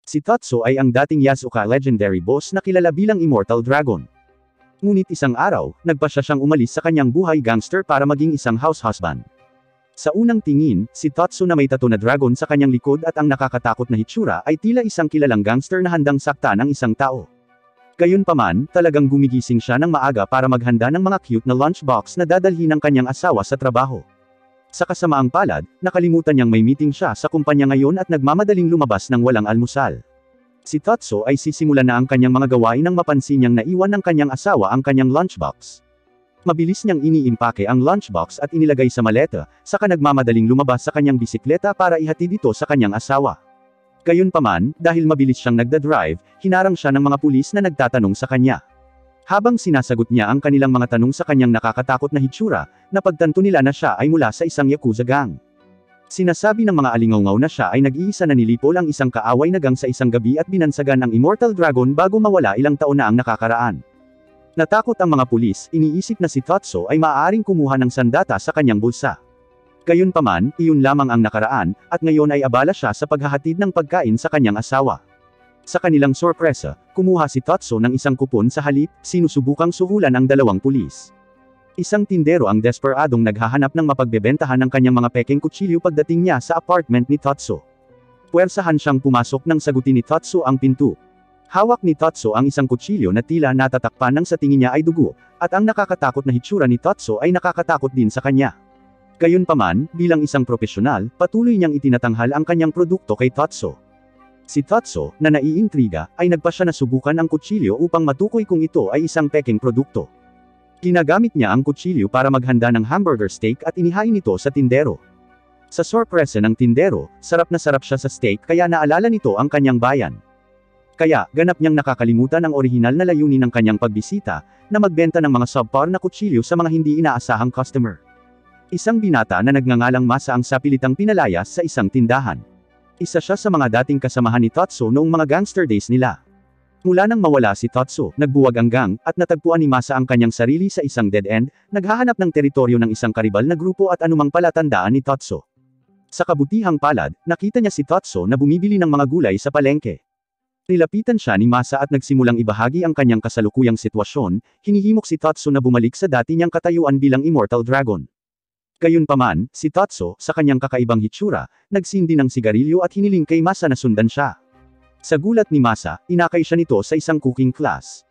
Si Tatsu ay ang dating Yasuoka legendary boss na kilala bilang Immortal Dragon. Ngunit isang araw, nagpasya siyang umalis sa kanyang buhay gangster para maging isang house husband. Sa unang tingin, si Tatsu na may tattoo na dragon sa kanyang likod at ang nakakatakot na hitsura ay tila isang kilalang gangster na handang saktan ang isang tao. Gayunpaman, talagang gumigising siya ng maaga para maghanda ng mga cute na lunchbox na dadalhin ng kanyang asawa sa trabaho. Sa kasamaang palad, nakalimutan niyang may meeting siya sa kumpanya ngayon at nagmamadaling lumabas ng walang almusal. Si Tatsu ay sisimulan na ang kanyang mga gawain nang mapansin niyang naiwan ng kanyang asawa ang kanyang lunchbox. Mabilis niyang iniimpake ang lunchbox at inilagay sa maleta, saka nagmamadaling lumabas sa kanyang bisikleta para ihatid ito sa kanyang asawa. Gayunpaman, dahil mabilis siyang nagdadrive, hinarang siya ng mga pulis na nagtatanong sa kanya. Habang sinasagot niya ang kanilang mga tanong sa kanyang nakakatakot na hitsura, napagtanto nila na siya ay mula sa isang Yakuza gang. Sinasabi ng mga alingaw na siya ay nag-iisa na nilipol ang isang kaaway na gang sa isang gabi at binansagan ang Immortal Dragon bago mawala ilang taon na ang nakakaraan. Natakot ang mga pulis, iniisip na si Tatsu ay maaaring kumuha ng sandata sa kanyang bulsa. Gayunpaman, iyon lamang ang nakaraan, at ngayon ay abala siya sa paghahatid ng pagkain sa kanyang asawa. Sa kanilang sorpresa, kumuha si Tatsu ng isang kupon sa halip, sinusubukang suhulan ang dalawang pulis. Isang tindero ang desperadong naghahanap ng mapagbebentahan ng kanyang mga pekeng kutsilyo pagdating niya sa apartment ni Tatsu. Puwersahan siyang pumasok nang sagutin ni Tatsu ang pinto. Hawak ni Tatsu ang isang kutsilyo na tila natatakpan nang sa tingin niya ay dugo, at ang nakakatakot na hitsura ni Tatsu ay nakakatakot din sa kanya. Gayunpaman, bilang isang propesyonal, patuloy niyang itinatanghal ang kanyang produkto kay Tatsu. Si Tatsu, na naiintriga, ay nagpasya na subukan ang kutsilyo upang matukoy kung ito ay isang pekeng produkto. Ginagamit niya ang kutsilyo para maghanda ng hamburger steak at inihain ito sa tindero. Sa sorpresa ng tindero, sarap na sarap siya sa steak kaya naalala nito ang kanyang bayan. Kaya, ganap niyang nakakalimutan ang orihinal na layunin ng kanyang pagbisita, na magbenta ng mga subpar na kutsilyo sa mga hindi inaasahang customer. Isang binata na nagngangalang Masa ang sapilitang pinalayas sa isang tindahan. Isa siya sa mga dating kasamahan ni Tatsu noong mga gangster days nila. Mula nang mawala si Tatsu, nagbuwag ang gang, at natagpuan ni Masa ang kanyang sarili sa isang dead end, naghahanap ng teritoryo ng isang karibal na grupo at anumang palatandaan ni Tatsu. Sa kabutihang palad, nakita niya si Tatsu na bumibili ng mga gulay sa palengke. Nilapitan siya ni Masa at nagsimulang ibahagi ang kanyang kasalukuyang sitwasyon, hinihimok si Tatsu na bumalik sa dati niyang katayuan bilang Immortal Dragon. Gayunpaman, si Tatsu, sa kanyang kakaibang hitsura, nagsindi ng sigarilyo at hiniling kay Masa na sundan siya. Sa gulat ni Masa, inakay siya nito sa isang cooking class.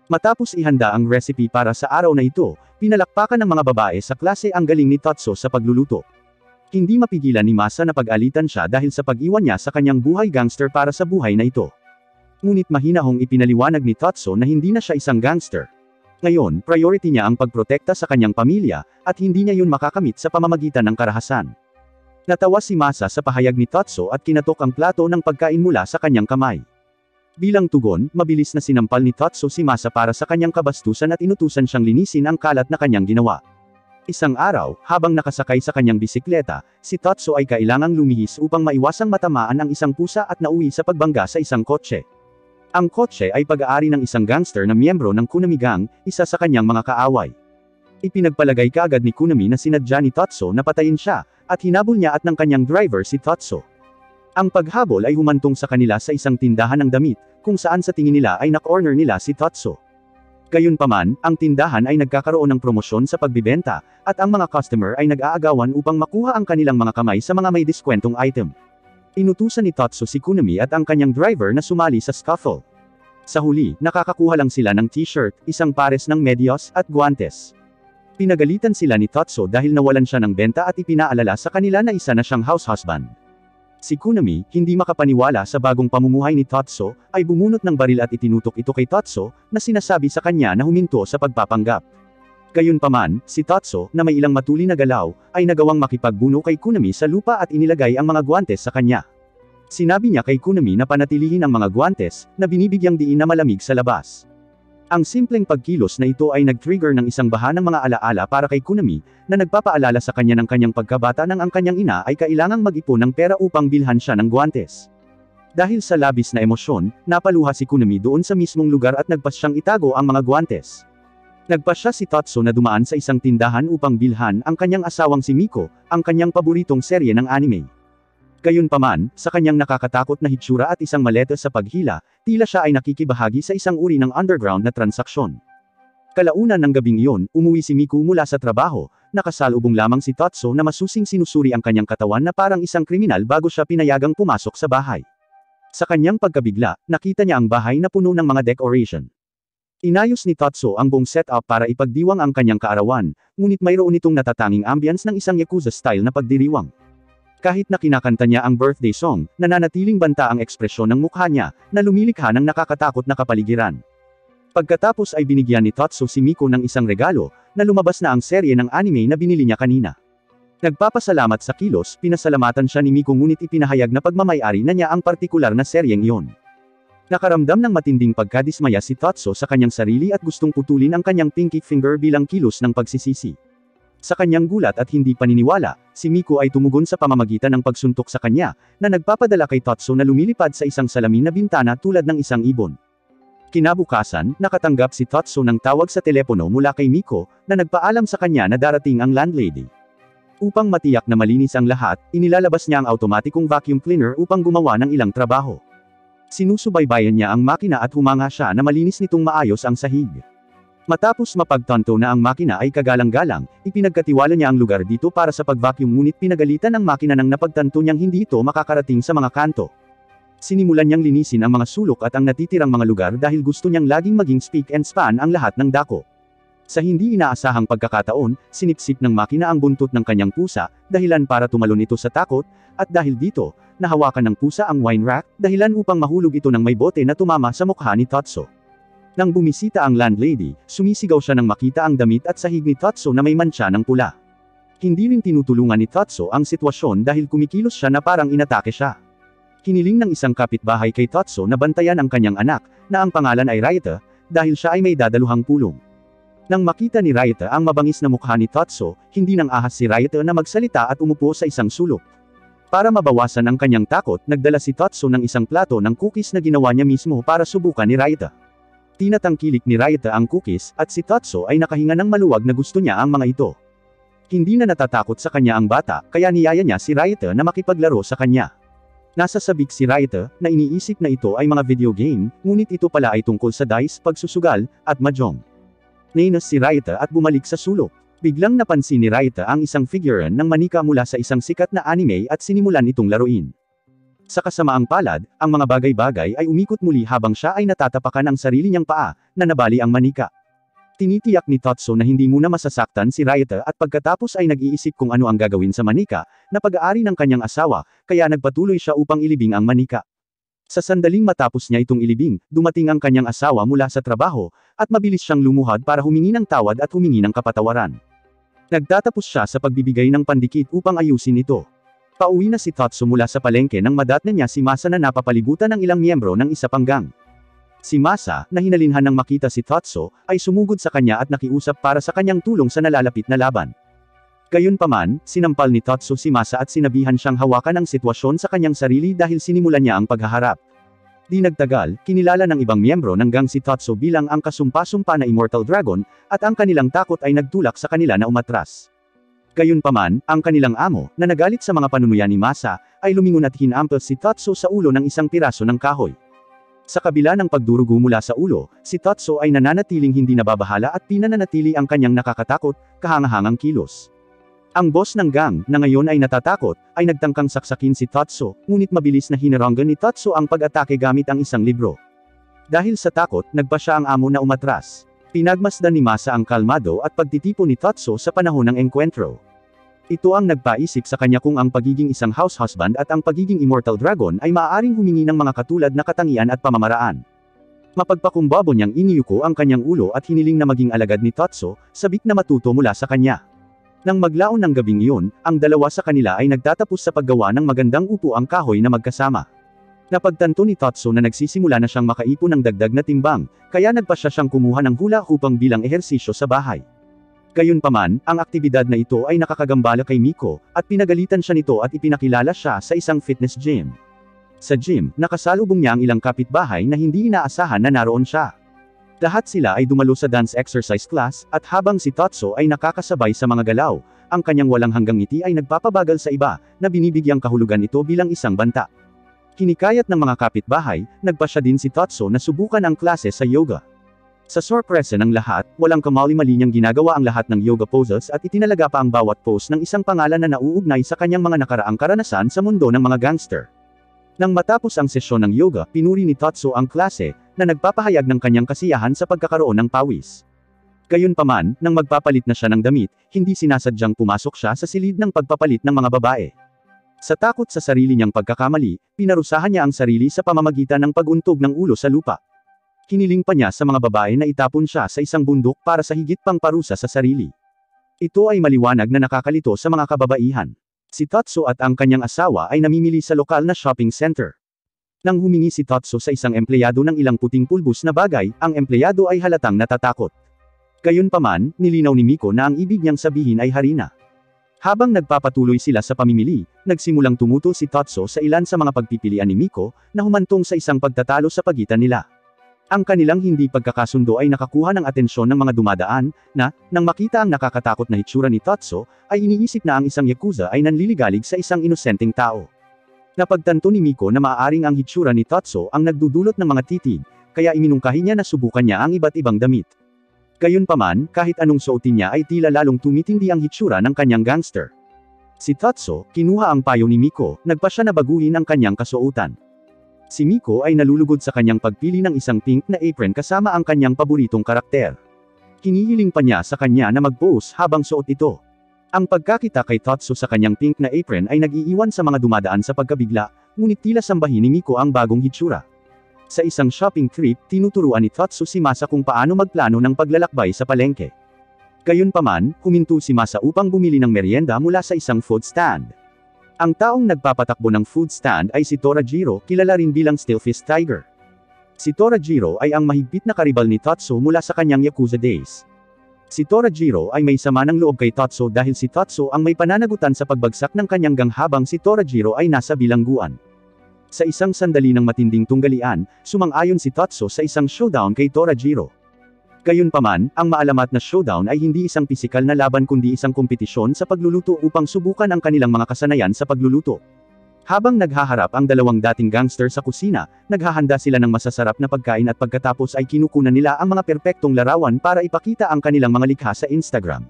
Matapos ihanda ang recipe para sa araw na ito, pinalakpakan ng mga babae sa klase ang galing ni Tatsu sa pagluluto. Hindi mapigilan ni Masa na pag-alitan siya dahil sa pag-iwan niya sa kanyang buhay gangster para sa buhay na ito. Ngunit mahinahong ipinaliwanag ni Tatsu na hindi na siya isang gangster. Ngayon, priority niya ang pagprotekta sa kanyang pamilya, at hindi niya yun makakamit sa pamamagitan ng karahasan. Natawa si Masa sa pahayag ni Tatsu at kinatok ang plato ng pagkain mula sa kanyang kamay. Bilang tugon, mabilis na sinampal ni Tatsu si Masa para sa kanyang kabastusan at inutusan siyang linisin ang kalat na kanyang ginawa. Isang araw, habang nakasakay sa kanyang bisikleta, si Tatsu ay kailangang lumihis upang maiwasang matamaan ang isang pusa at nauwi sa pagbangga sa isang kotse. Ang kotse ay pag-aari ng isang gangster na miyembro ng Kunami Gang, isa sa kanyang mga kaaway. Ipinagpalagay kaagad ni Kunami na sinadya ni Tatsu na patayin siya, at hinabol niya at ng kanyang driver si Tatsu. Ang paghabol ay humantong sa kanila sa isang tindahan ng damit, kung saan sa tingin nila ay na-corner nila si Tatsu. Gayunpaman, ang tindahan ay nagkakaroon ng promosyon sa pagbibenta, at ang mga customer ay nag-aagawan upang makuha ang kanilang mga kamay sa mga may diskwentong item. Inutusan ni Tatsu si Kunami at ang kanyang driver na sumali sa scuffle. Sa huli, nakakakuha lang sila ng t-shirt, isang pares ng medyas, at guantes. Pinagalitan sila ni Tatsu dahil nawalan siya ng benta at ipinaalala sa kanila na isa na siyang house husband. Si Kunami, hindi makapaniwala sa bagong pamumuhay ni Tatsu, ay bumunot ng baril at itinutok ito kay Tatsu, na sinasabi sa kanya na huminto sa pagpapanggap. Gayunpaman, si Tatsu, na may ilang matuli na galaw, ay nagawang makipagbuno kay Kunami sa lupa at inilagay ang mga guantes sa kanya. Sinabi niya kay Kunami na panatilihin ang mga guantes, na binibigyang diin na malamig sa labas. Ang simpleng pagkilos na ito ay nag-trigger ng isang baha ng mga alaala para kay Kunami, na nagpapaalala sa kanya ng kanyang pagkabata nang ang kanyang ina ay kailangang mag-ipon ng pera upang bilhan siya ng guantes. Dahil sa labis na emosyon, napaluha si Kunami doon sa mismong lugar at nagpasyang itago ang mga guantes. Nagpasya si Tatsu na dumaan sa isang tindahan upang bilhan ang kanyang asawang si Miko, ang kanyang paboritong serye ng anime. Gayunpaman, sa kanyang nakakatakot na hitsura at isang maleta sa paghila, tila siya ay nakikibahagi sa isang uri ng underground na transaksyon. Kalaunan ng gabing iyon, umuwi si Miku mula sa trabaho, nakasalubong lamang si Tatsu na masusing sinusuri ang kanyang katawan na parang isang kriminal bago siya pinayagang pumasok sa bahay. Sa kanyang pagkabigla, nakita niya ang bahay na puno ng mga decoration. Inayos ni Tatsu ang buong setup para ipagdiwang ang kanyang kaarawan, ngunit mayroon itong natatanging ambience ng isang Yakuza-style na pagdiriwang. Kahit na kinakanta niya ang birthday song, nananatiling banta ang ekspresyon ng mukha niya, na lumilikha ng nakakatakot na kapaligiran. Pagkatapos ay binigyan ni Tatsu si Miku ng isang regalo, na lumabas na ang serye ng anime na binili niya kanina. Nagpapasalamat sa kilos, pinasalamatan siya ni Miku ngunit ipinahayag na pagmamay-ari na niya ang partikular na seryeng iyon. Nakaramdam ng matinding pagkadismaya si Tatsu sa kanyang sarili at gustong putulin ang kanyang pinky finger bilang kilos ng pagsisisi. Sa kanyang gulat at hindi paniniwala, si Miku ay tumugon sa pamamagitan ng pagsuntok sa kanya, na nagpapadala kay Tatsu na lumilipad sa isang salamin na bintana tulad ng isang ibon. Kinabukasan, nakatanggap si Tatsu ng tawag sa telepono mula kay Miku, na nagpaalam sa kanya na darating ang landlady. Upang matiyak na malinis ang lahat, inilalabas niya ang automatikong vacuum cleaner upang gumawa ng ilang trabaho. Sinusubaybayan niya ang makina at humanga siya na malinis nitong maayos ang sahig. Matapos mapagtanto na ang makina ay kagalang-galang, ipinagkatiwala niya ang lugar dito para sa pag-vacuum ngunit pinagalitan ng makina nang napagtanto niyang hindi ito makakarating sa mga kanto. Sinimulan niyang linisin ang mga sulok at ang natitirang mga lugar dahil gusto niyang laging maging spick and span ang lahat ng dako. Sa hindi inaasahang pagkakataon, sinipsip ng makina ang buntot ng kanyang pusa, dahilan para tumalon ito sa takot, at dahil dito, nahawakan ng pusa ang wine rack, dahilan upang mahulog ito ng may bote na tumama sa mukha ni Tatsu. Nang bumisita ang landlady, sumisigaw siya nang makita ang damit at sahig ni Tatsu na may mantsa ng pula. Hindi rin tinutulungan ni Tatsu ang sitwasyon dahil kumikilos siya na parang inatake siya. Hiniling ng isang kapitbahay kay Tatsu na bantayan ang kanyang anak, na ang pangalan ay Ryota, dahil siya ay may dadaluhang pulong. Nang makita ni Ryota ang mabangis na mukha ni Tatsu, hindi nang ahas si Ryota na magsalita at umupo sa isang sulok. Para mabawasan ang kanyang takot, nagdala si Tatsu ng isang plato ng cookies na ginawa niya mismo para subukan ni Ryota. Tinatangkilik ni Ryota ang cookies, at si Tatsu ay nakahinga ng maluwag na gusto niya ang mga ito. Hindi na natatakot sa kanya ang bata, kaya niyaya niya si Ryota na makipaglaro sa kanya. Nasa sabik si Ryota, na iniisip na ito ay mga video game, ngunit ito pala ay tungkol sa dice, pagsusugal, at mahjong. Nainos si Ryota at bumalik sa sulok. Biglang napansin ni Ryota ang isang figuran ng manika mula sa isang sikat na anime at sinimulan itong laruin. Sa kasamaang palad, ang mga bagay-bagay ay umikot muli habang siya ay natatapakan ang sarili niyang paa, na nabali ang manika. Tinitiyak ni Tatsu na hindi muna masasaktan si Ryota at pagkatapos ay nag-iisip kung ano ang gagawin sa manika, na pag-aari ng kanyang asawa, kaya nagpatuloy siya upang ilibing ang manika. Sa sandaling matapos niya itong ilibing, dumating ang kanyang asawa mula sa trabaho, at mabilis siyang lumuhad para humingi ng tawad at humingi ng kapatawaran. Nagtatapos siya sa pagbibigay ng pandikit upang ayusin ito. Pauwi na si Tatsu mula sa palengke nang madatnan niya si Masa na napapalibutan ng ilang miyembro ng isa pang gang. Si Masa, na hinalinhan nang makita si Tatsu, ay sumugod sa kanya at nakiusap para sa kanyang tulong sa nalalapit na laban. Gayunpaman, sinampal ni Tatsu si Masa at sinabihan siyang hawakan ang sitwasyon sa kanyang sarili dahil sinimulan niya ang paghaharap. Di nagtagal, kinilala ng ibang miyembro ng gang si Tatsu bilang ang kasumpa-sumpa na Immortal Dragon, at ang kanilang takot ay nagtulak sa kanila na umatras. Gayunpaman, ang kanilang amo, na nagalit sa mga panunuya ni Masa, ay lumingon at hinampal si Tatsu sa ulo ng isang piraso ng kahoy. Sa kabila ng pagdurugo mula sa ulo, si Tatsu ay nananatiling hindi nababahala at pinananatili ang kanyang nakakatakot, kahangahangang kilos. Ang boss ng gang, na ngayon ay natatakot, ay nagtangkang saksakin si Tatsu, ngunit mabilis na hinaranggan ni Tatsu ang pag-atake gamit ang isang libro. Dahil sa takot, nagpa siya ang amo na umatras. Pinagmasdan ni Masa ang kalmado at pagtitipo ni Tatsu sa panahon ng engkwentro. Ito ang nagpaisip sa kanya kung ang pagiging isang house husband at ang pagiging Immortal Dragon ay maaaring humingi ng mga katulad na katangian at pamamaraan. Mapagpakumbaba niyang iniyuko ang kanyang ulo at hiniling na maging alagad ni Tatsu, sabik na matuto mula sa kanya. Nang maglaon ng gabing iyon, ang dalawa sa kanila ay nagtatapos sa paggawa ng magandang upuang kahoy na magkasama. Napagtanto ni Tatsu na nagsisimula na siyang makaipon ng dagdag na timbang, kaya nagpa siyang kumuha ng hula upang bilang ehersisyo sa bahay. Gayunpaman, ang aktibidad na ito ay nakakagambala kay Miko, at pinagalitan siya nito at ipinakilala siya sa isang fitness gym. Sa gym, nakasalubong niya ang ilang kapitbahay na hindi inaasahan na naroon siya. Lahat sila ay dumalo sa dance exercise class, at habang si Tatsu ay nakakasabay sa mga galaw, ang kanyang walang hanggang ngiti ay nagpapabagal sa iba, na binibigyang kahulugan ito bilang isang banta. Hinikayat ng mga kapitbahay, nagpasya din si Tatsu na subukan ang klase sa yoga. Sa sorpresa ng lahat, walang kamali-mali niyang ginagawa ang lahat ng yoga poses at itinalaga pa ang bawat pose ng isang pangalan na nauugnay sa kanyang mga nakaraang karanasan sa mundo ng mga gangster. Nang matapos ang sesyon ng yoga, pinuri ni Tatsu ang klase, na nagpapahayag ng kanyang kasiyahan sa pagkakaroon ng pawis. Gayunpaman, nang magpapalit na siya ng damit, hindi sinasadyang pumasok siya sa silid ng pagpapalit ng mga babae. Sa takot sa sarili niyang pagkakamali, pinarusahan niya ang sarili sa pamamagitan ng pag-untog ng ulo sa lupa. Hiniling pa niya sa mga babae na itapon siya sa isang bundok para sa higit pang parusa sa sarili. Ito ay maliwanag na nakakalito sa mga kababaihan. Si Tatsu at ang kanyang asawa ay namimili sa lokal na shopping center. Nang humingi si Tatsu sa isang empleyado ng ilang puting pulbos na bagay, ang empleyado ay halatang natatakot. Gayunpaman, nilinaw ni Miko na ang ibig niyang sabihin ay harina. Habang nagpapatuloy sila sa pamimili, nagsimulang tumutol si Tatsu sa ilan sa mga pagpipilian ni Miko, na humantong sa isang pagtatalo sa pagitan nila. Ang kanilang hindi pagkakasundo ay nakakuha ng atensyon ng mga dumadaan, na, nang makita ang nakakatakot na hitsura ni Tatsu, ay iniisip na ang isang yakuza ay nanliligalig sa isang inosenteng tao. Napagtanto ni Miko na maaaring ang hitsura ni Tatsu ang nagdudulot ng mga titig, kaya iminungkahi niya na subukan niya ang iba't ibang damit. Gayunpaman, kahit anong suotin niya ay tila lalong tumitindi ang hitsura ng kanyang gangster. Si Tatsu, kinuha ang payo ni Miko, nagpa siya na baguhin ang kanyang kasuotan. Si Miko ay nalulugod sa kanyang pagpili ng isang pink na apron kasama ang kanyang paboritong karakter. Hinihiling pa niya sa kanya na mag-pose habang suot ito. Ang pagkakita kay Tatsu sa kanyang pink na apron ay nag-iiwan sa mga dumadaan sa pagkabigla, ngunit tila sambahin ni Miko ang bagong hitsura. Sa isang shopping trip, tinuturuan ni Tatsu si Masa kung paano magplano ng paglalakbay sa palengke. Gayunpaman, huminto si Masa upang bumili ng merienda mula sa isang food stand. Ang taong nagpapatakbo ng food stand ay si Torajiro, kilala rin bilang Stillfist Tiger. Si Torajiro ay ang mahigpit na karibal ni Tatsu mula sa kanyang Yakuza days. Si Torajiro ay may sama ng loob kay Tatsu dahil si Tatsu ang may pananagutan sa pagbagsak ng kanyang gang habang si Torajiro ay nasa bilangguan. Sa isang sandali ng matinding tunggalian, sumang-ayon si Tatsu sa isang showdown kay Torajiro. Gayunpaman, ang maalamat na showdown ay hindi isang pisikal na laban kundi isang kompetisyon sa pagluluto upang subukan ang kanilang mga kasanayan sa pagluluto. Habang naghaharap ang dalawang dating gangster sa kusina, naghahanda sila ng masasarap na pagkain at pagkatapos ay kinukunan nila ang mga perpektong larawan para ipakita ang kanilang mga likha sa Instagram.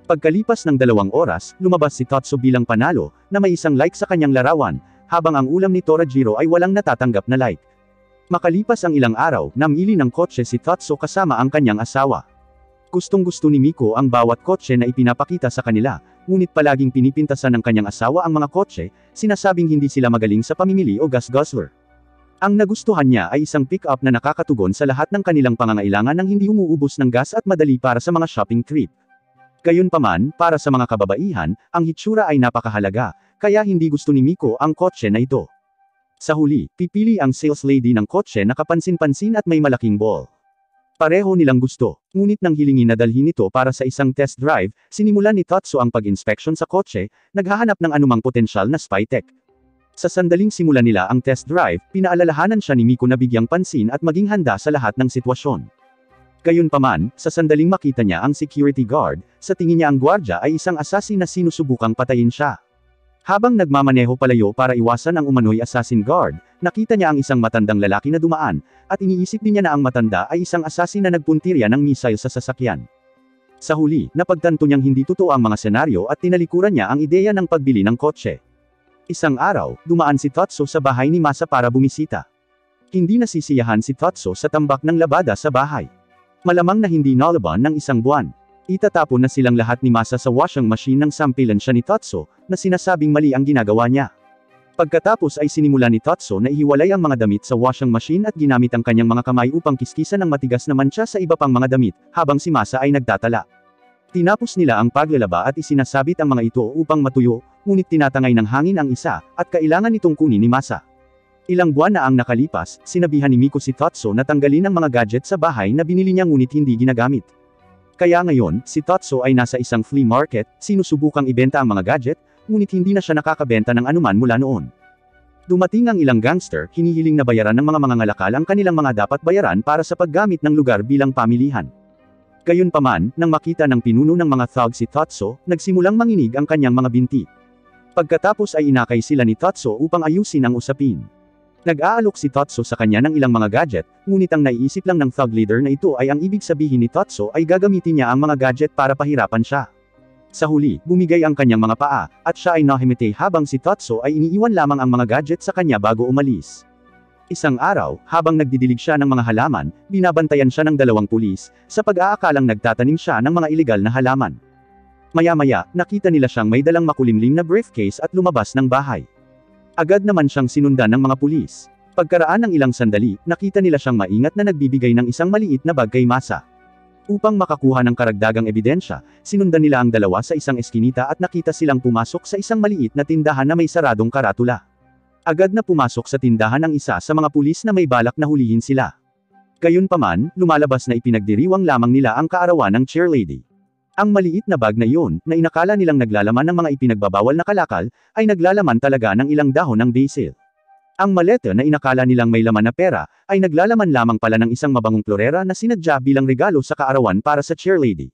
Pagkalipas ng 2 oras, lumabas si Tatsu bilang panalo, na may isang like sa kanyang larawan, habang ang ulam ni Torajiro ay walang natatanggap na like. Makalipas ang ilang araw, namili ng kotse si Tatsu kasama ang kanyang asawa. Gustong-gusto ni Miko ang bawat kotse na ipinapakita sa kanila, ngunit palaging pinipintasan ng kanyang asawa ang mga kotse, sinasabing hindi sila magaling sa pamimili o gas guzzler. Ang nagustuhan niya ay isang pick-up na nakakatugon sa lahat ng kanilang pangangailangan nang hindi umuubos ng gas at madali para sa mga shopping trip. Gayunpaman, para sa mga kababaihan, ang hitsura ay napakahalaga, kaya hindi gusto ni Miko ang kotse na ito. Sa huli, pipili ang sales lady ng kotse na kapansin-pansin at may malaking ball. Pareho nilang gusto, ngunit nang hilingin na dalhin ito para sa isang test drive, sinimulan ni Tatsu ang pag-inspection sa kotse, naghahanap ng anumang potensyal na spy tech. Sa sandaling simula nila ang test drive, pinaalalahanan siya ni Miko na bigyang pansin at maging handa sa lahat ng sitwasyon. Gayunpaman, sa sandaling makita niya ang security guard, sa tingin niya ang gwardya ay isang assassin na sinusubukang patayin siya. Habang nagmamaneho palayo para iwasan ang umano'y assassin guard, nakita niya ang isang matandang lalaki na dumaan, at iniisip din niya na ang matanda ay isang assassin na nagpuntirya ng missile sa sasakyan. Sa huli, napagtanto niyang hindi totoo ang mga senaryo at tinalikuran niya ang ideya ng pagbili ng kotse. Isang araw, dumaan si Tatsu sa bahay ni Masa para bumisita. Hindi nasisiyahan si Tatsu sa tambak ng labada sa bahay. Malamang na hindi nalaban ng isang buwan. Itatapon na silang lahat ni Masa sa washing machine nang sampilan siya ni Tatsu, na sinasabing mali ang ginagawa niya. Pagkatapos ay sinimula ni Tatsu na ihiwalay ang mga damit sa washing machine at ginamit ang kanyang mga kamay upang kiskisan ng matigas na mantsa sa iba pang mga damit, habang si Masa ay nagtatala. Tinapos nila ang paglalaba at isinasabit ang mga ito upang matuyo, ngunit tinatangay ng hangin ang isa, at kailangan itong kunin ni Masa. Ilang buwan na ang nakalipas, sinabihan ni Miko si Tatsu na tanggalin ang mga gadget sa bahay na binili niya ngunit hindi ginagamit. Kaya ngayon, si Tatsu ay nasa isang flea market, sinusubukang ibenta ang mga gadget, ngunit hindi na siya nakakabenta ng anuman mula noon. Dumating ang ilang gangster, hinihiling na bayaran ng mga mangangalakal ang kanilang mga dapat bayaran para sa paggamit ng lugar bilang pamilihan. Gayunpaman, nang makita ng pinuno ng mga thug si Tatsu, nagsimulang manginig ang kanyang mga binti. Pagkatapos ay inakay sila ni Tatsu upang ayusin ang usapin. Nag-aalok si Tatsu sa kanya ng ilang mga gadget, ngunit ang naiisip lang ng thug leader na ito ay ang ibig sabihin ni Tatsu ay gagamitin niya ang mga gadget para pahirapan siya. Sa huli, bumigay ang kanyang mga paa, at siya ay nahimite habang si Tatsu ay iniiwan lamang ang mga gadget sa kanya bago umalis. Isang araw, habang nagdidilig siya ng mga halaman, binabantayan siya ng 2 pulis, sa pag-aakalang nagtatanim siya ng mga ilegal na halaman. Maya-maya, nakita nila siyang may dalang makulimlim na briefcase at lumabas ng bahay. Agad naman siyang sinundan ng mga pulis. Pagkaraan ng ilang sandali, nakita nila siyang maingat na nagbibigay ng isang maliit na bag kay Masa. Upang makakuha ng karagdagang ebidensya, sinundan nila ang dalawa sa isang eskinita at nakita silang pumasok sa isang maliit na tindahan na may saradong karatula. Agad na pumasok sa tindahan ang isa sa mga pulis na may balak na hulihin sila. Gayunpaman, lumalabas na ipinagdiriwang lamang nila ang kaarawan ng chairlady. Ang maliit na bag na iyon, na inakala nilang naglalaman ng mga ipinagbabawal na kalakal, ay naglalaman talaga ng ilang dahon ng basil. Ang maleta na inakala nilang may laman na pera, ay naglalaman lamang pala ng isang mabangong florera na sinadya bilang regalo sa kaarawan para sa chairlady.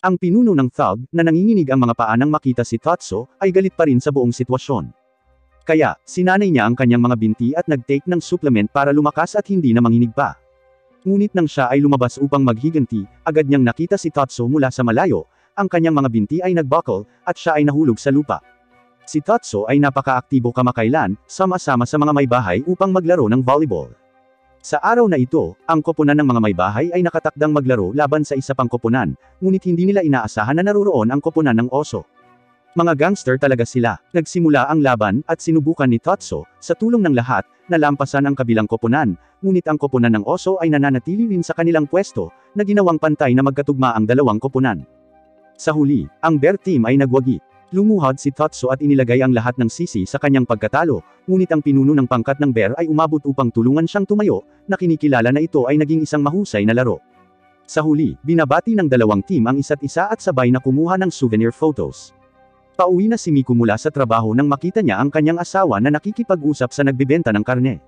Ang pinuno ng thug, na nanginginig ang mga paa nang makita si Tatsu, ay galit pa rin sa buong sitwasyon. Kaya, sinanay niya ang kanyang mga binti at nag-take ng supplement para lumakas at hindi na manginig pa. Ngunit nang siya ay lumabas upang maghiganti, agad niyang nakita si Tatsu mula sa malayo, ang kanyang mga binti ay nagbuckle, at siya ay nahulog sa lupa. Si Tatsu ay napaka-aktibo kamakailan, sama-sama sa mga may bahay upang maglaro ng volleyball. Sa araw na ito, ang koponan ng mga may bahay ay nakatakdang maglaro laban sa isa pang koponan, ngunit hindi nila inaasahan na naroroon ang koponan ng oso. Mga gangster talaga sila. Nagsimula ang laban, at sinubukan ni Tatsu, sa tulong ng lahat, na lampasan ang kabilang koponan, ngunit ang koponan ng oso ay nananatili rin sa kanilang pwesto, na ginawang pantay na magkatugma ang dalawang koponan. Sa huli, ang bear team ay nagwagi. Lumuhod si Tatsu at inilagay ang lahat ng sisi sa kanyang pagkatalo, ngunit ang pinuno ng pangkat ng bear ay umabot upang tulungan siyang tumayo, na kinikilala na ito ay naging isang mahusay na laro. Sa huli, binabati ng dalawang team ang isa't isa at sabay na kumuha ng souvenir photos. Pauwi na si Miku mula sa trabaho nang makita niya ang kanyang asawa na nakikipag-usap sa nagbebenta ng karne.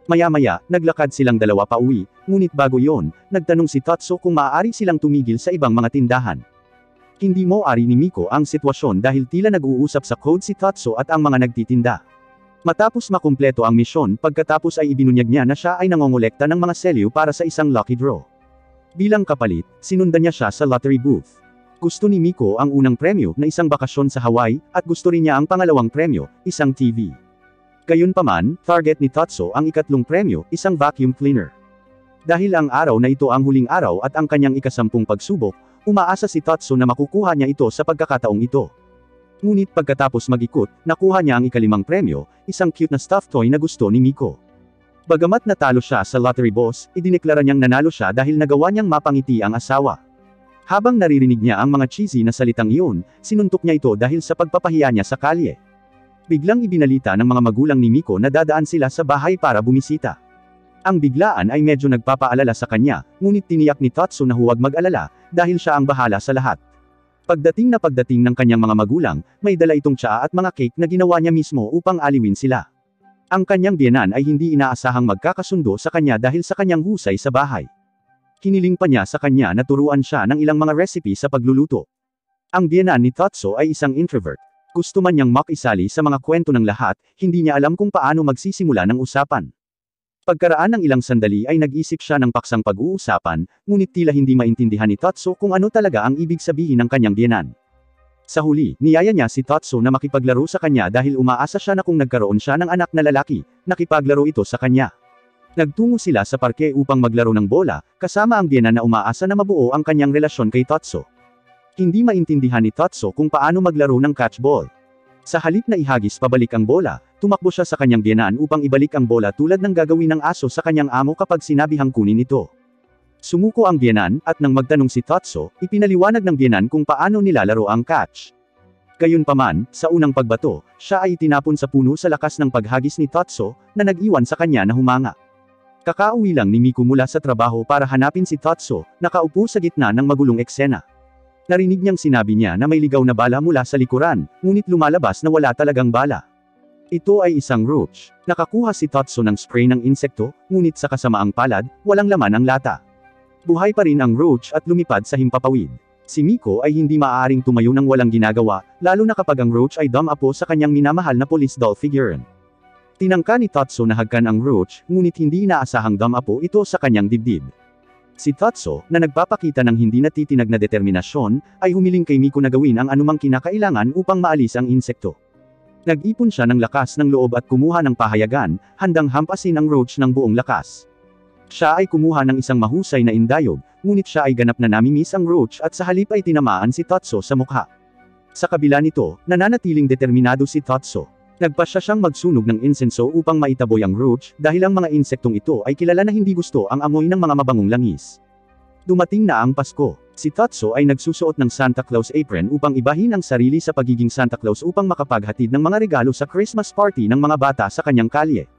Maya-maya, naglakad silang dalawa pauwi, ngunit bago yon, nagtanong si Tatsu kung maaari silang tumigil sa ibang mga tindahan. Hindi mo-ari ni Miko ang sitwasyon dahil tila nag-uusap sa code si Tatsu at ang mga nagtitinda. Matapos makumpleto ang misyon, pagkatapos ay ibinunyag niya na siya ay nangongolekta ng mga selyo para sa isang lucky draw. Bilang kapalit, sinundan niya siya sa lottery booth. Gusto ni Miko ang unang premyo na isang bakasyon sa Hawaii, at gusto rin niya ang pangalawang premyo, isang TV. Gayunpaman, target ni Tatsu ang ikatlong premyo, isang vacuum cleaner. Dahil ang araw na ito ang huling araw at ang kanyang ikasampung pagsubok, umaasa si Tatsu na makukuha niya ito sa pagkakataong ito. Ngunit pagkatapos mag-ikot, nakuha niya ang ikalimang premyo, isang cute na stuffed toy na gusto ni Miko. Bagamat natalo siya sa lottery boss, idineklara niyang nanalo siya dahil nagawa niyang mapangiti ang asawa. Habang naririnig niya ang mga cheesy na salitang iyon, sinuntok niya ito dahil sa pagpapahiya niya sa kalye. Biglang ibinalita ng mga magulang ni Miko na dadaan sila sa bahay para bumisita. Ang biglaan ay medyo nagpapaalala sa kanya, ngunit tiniyak ni Tatsu na huwag mag-alala, dahil siya ang bahala sa lahat. Pagdating ng kanyang mga magulang, may dala itong tsaa at mga cake na ginawa niya mismo upang aliwin sila. Ang kanyang biyenan ay hindi inaasahang magkakasundo sa kanya dahil sa kanyang husay sa bahay. Hiniling pa niya sa kanya na turuan siya ng ilang mga recipe sa pagluluto. Ang biyenan ni Tatsu ay isang introvert. Gusto man niyang makisali sa mga kwento ng lahat, hindi niya alam kung paano magsisimula ng usapan. Pagkaraan ng ilang sandali ay nag-isip siya ng paksang pag-uusapan, ngunit tila hindi maintindihan ni Tatsu kung ano talaga ang ibig sabihin ng kanyang biyenan. Sa huli, niyaya niya si Tatsu na makipaglaro sa kanya dahil umaasa siya na kung nagkaroon siya ng anak na lalaki, nakipaglaro ito sa kanya. Nagtungo sila sa parke upang maglaro ng bola, kasama ang biyenan na umaasa na mabuo ang kanyang relasyon kay Tatsu. Hindi maintindihan ni Tatsu kung paano maglaro ng catchball. Sa halip na ihagis pabalik ang bola, tumakbo siya sa kanyang biyenan upang ibalik ang bola tulad ng gagawin ng aso sa kanyang amo kapag sinabihang kunin ito. Sumuko ang biyenan, at nang magtanong si Tatsu, ipinaliwanag ng biyenan kung paano nilalaro ang catch. Gayunpaman, sa unang pagbato, siya ay itinapon sa puno sa lakas ng paghagis ni Tatsu, na nag-iwan sa kanya na humanga. Kakauwi lang ni Miku mula sa trabaho para hanapin si Tatsu, nakaupo sa gitna ng magulong eksena. Narinig niyang sinabi niya na may ligaw na bala mula sa likuran, ngunit lumalabas na wala talagang bala. Ito ay isang roach. Nakakuha si Tatsu ng spray ng insekto, ngunit sa kasamaang palad, walang laman ang lata. Buhay pa rin ang roach at lumipad sa himpapawid. Si Miko ay hindi maaaring tumayo ng walang ginagawa, lalo na kapag ang roach ay dumapo sa kanyang minamahal na police doll figurine. Tinangka ni Tatsu na hagkan ang roach, ngunit hindi inaasahang dumapo ito sa kanyang dibdib. Si Tatsu, na nagpapakita ng hindi natitinag na determinasyon, ay humiling kay Miko na gawin ang anumang kinakailangan upang maalis ang insekto. Nag-ipon siya ng lakas ng loob at kumuha ng pahayagan, handang hampasin ang roach ng buong lakas. Siya ay kumuha ng isang mahusay na indayog, ngunit siya ay ganap na namimiss ang roach at sa halip ay tinamaan si Tatsu sa mukha. Sa kabila nito, nananatiling determinado si Tatsu. Nagpasya siyang magsunog ng insenso upang maitaboy ang roach, dahil ang mga insektong ito ay kilala na hindi gusto ang amoy ng mga mabangong langis. Dumating na ang Pasko. Si Tatsu ay nagsusuot ng Santa Claus apron upang ibahin ang sarili sa pagiging Santa Claus upang makapaghatid ng mga regalo sa Christmas party ng mga bata sa kanyang kalye.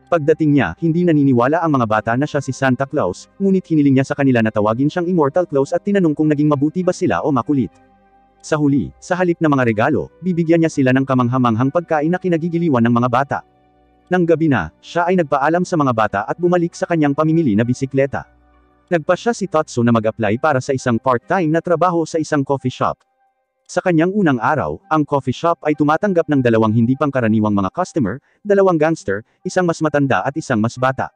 Pagdating niya, hindi naniniwala ang mga bata na siya si Santa Claus, ngunit hiniling niya sa kanila na tawagin siyang Immortal Claus at tinanong kung naging mabuti ba sila o makulit. Sa huli, sa halip na mga regalo, bibigyan niya sila ng kamanghamanghang pagkain na kinagigiliwan ng mga bata. Nang gabi na, siya ay nagpaalam sa mga bata at bumalik sa kanyang pamimili na bisikleta. Nagpasya si Tatsu na mag-apply para sa isang part-time na trabaho sa isang coffee shop. Sa kanyang unang araw, ang coffee shop ay tumatanggap ng dalawang hindi pangkaraniwang mga customer, dalawang gangster, isang mas matanda at isang mas bata.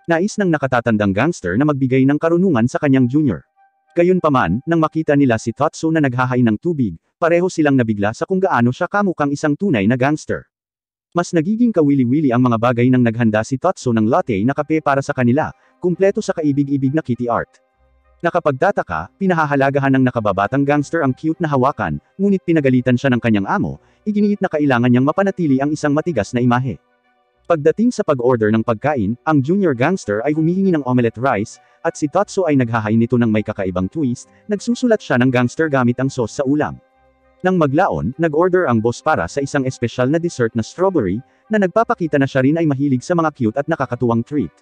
Nais ng nakatatandang gangster na magbigay ng karunungan sa kanyang junior. Gayunpaman, nang makita nila si Tatsu na naghahain ng tubig, pareho silang nabigla sa kung gaano siya kamukhang isang tunay na gangster. Mas nagiging kawili-wili ang mga bagay nang naghanda si Tatsu ng latte na kape para sa kanila, kumpleto sa kaibig-ibig na kitty art. Nakapagtataka, pinahahalagahan ng nakababatang gangster ang cute na hawakan, ngunit pinagalitan siya ng kanyang amo, iginiit na kailangan niyang mapanatili ang isang matigas na imahe. Pagdating sa pag-order ng pagkain, ang junior gangster ay humihingi ng omelette rice, at si Tatsu ay naghahain nito ng may kakaibang twist, nagsusulat siya ng gangster gamit ang sauce sa ulam. Nang maglaon, nag-order ang boss para sa isang espesyal na dessert na strawberry, na nagpapakita na siya rin ay mahilig sa mga cute at nakakatuwang treat.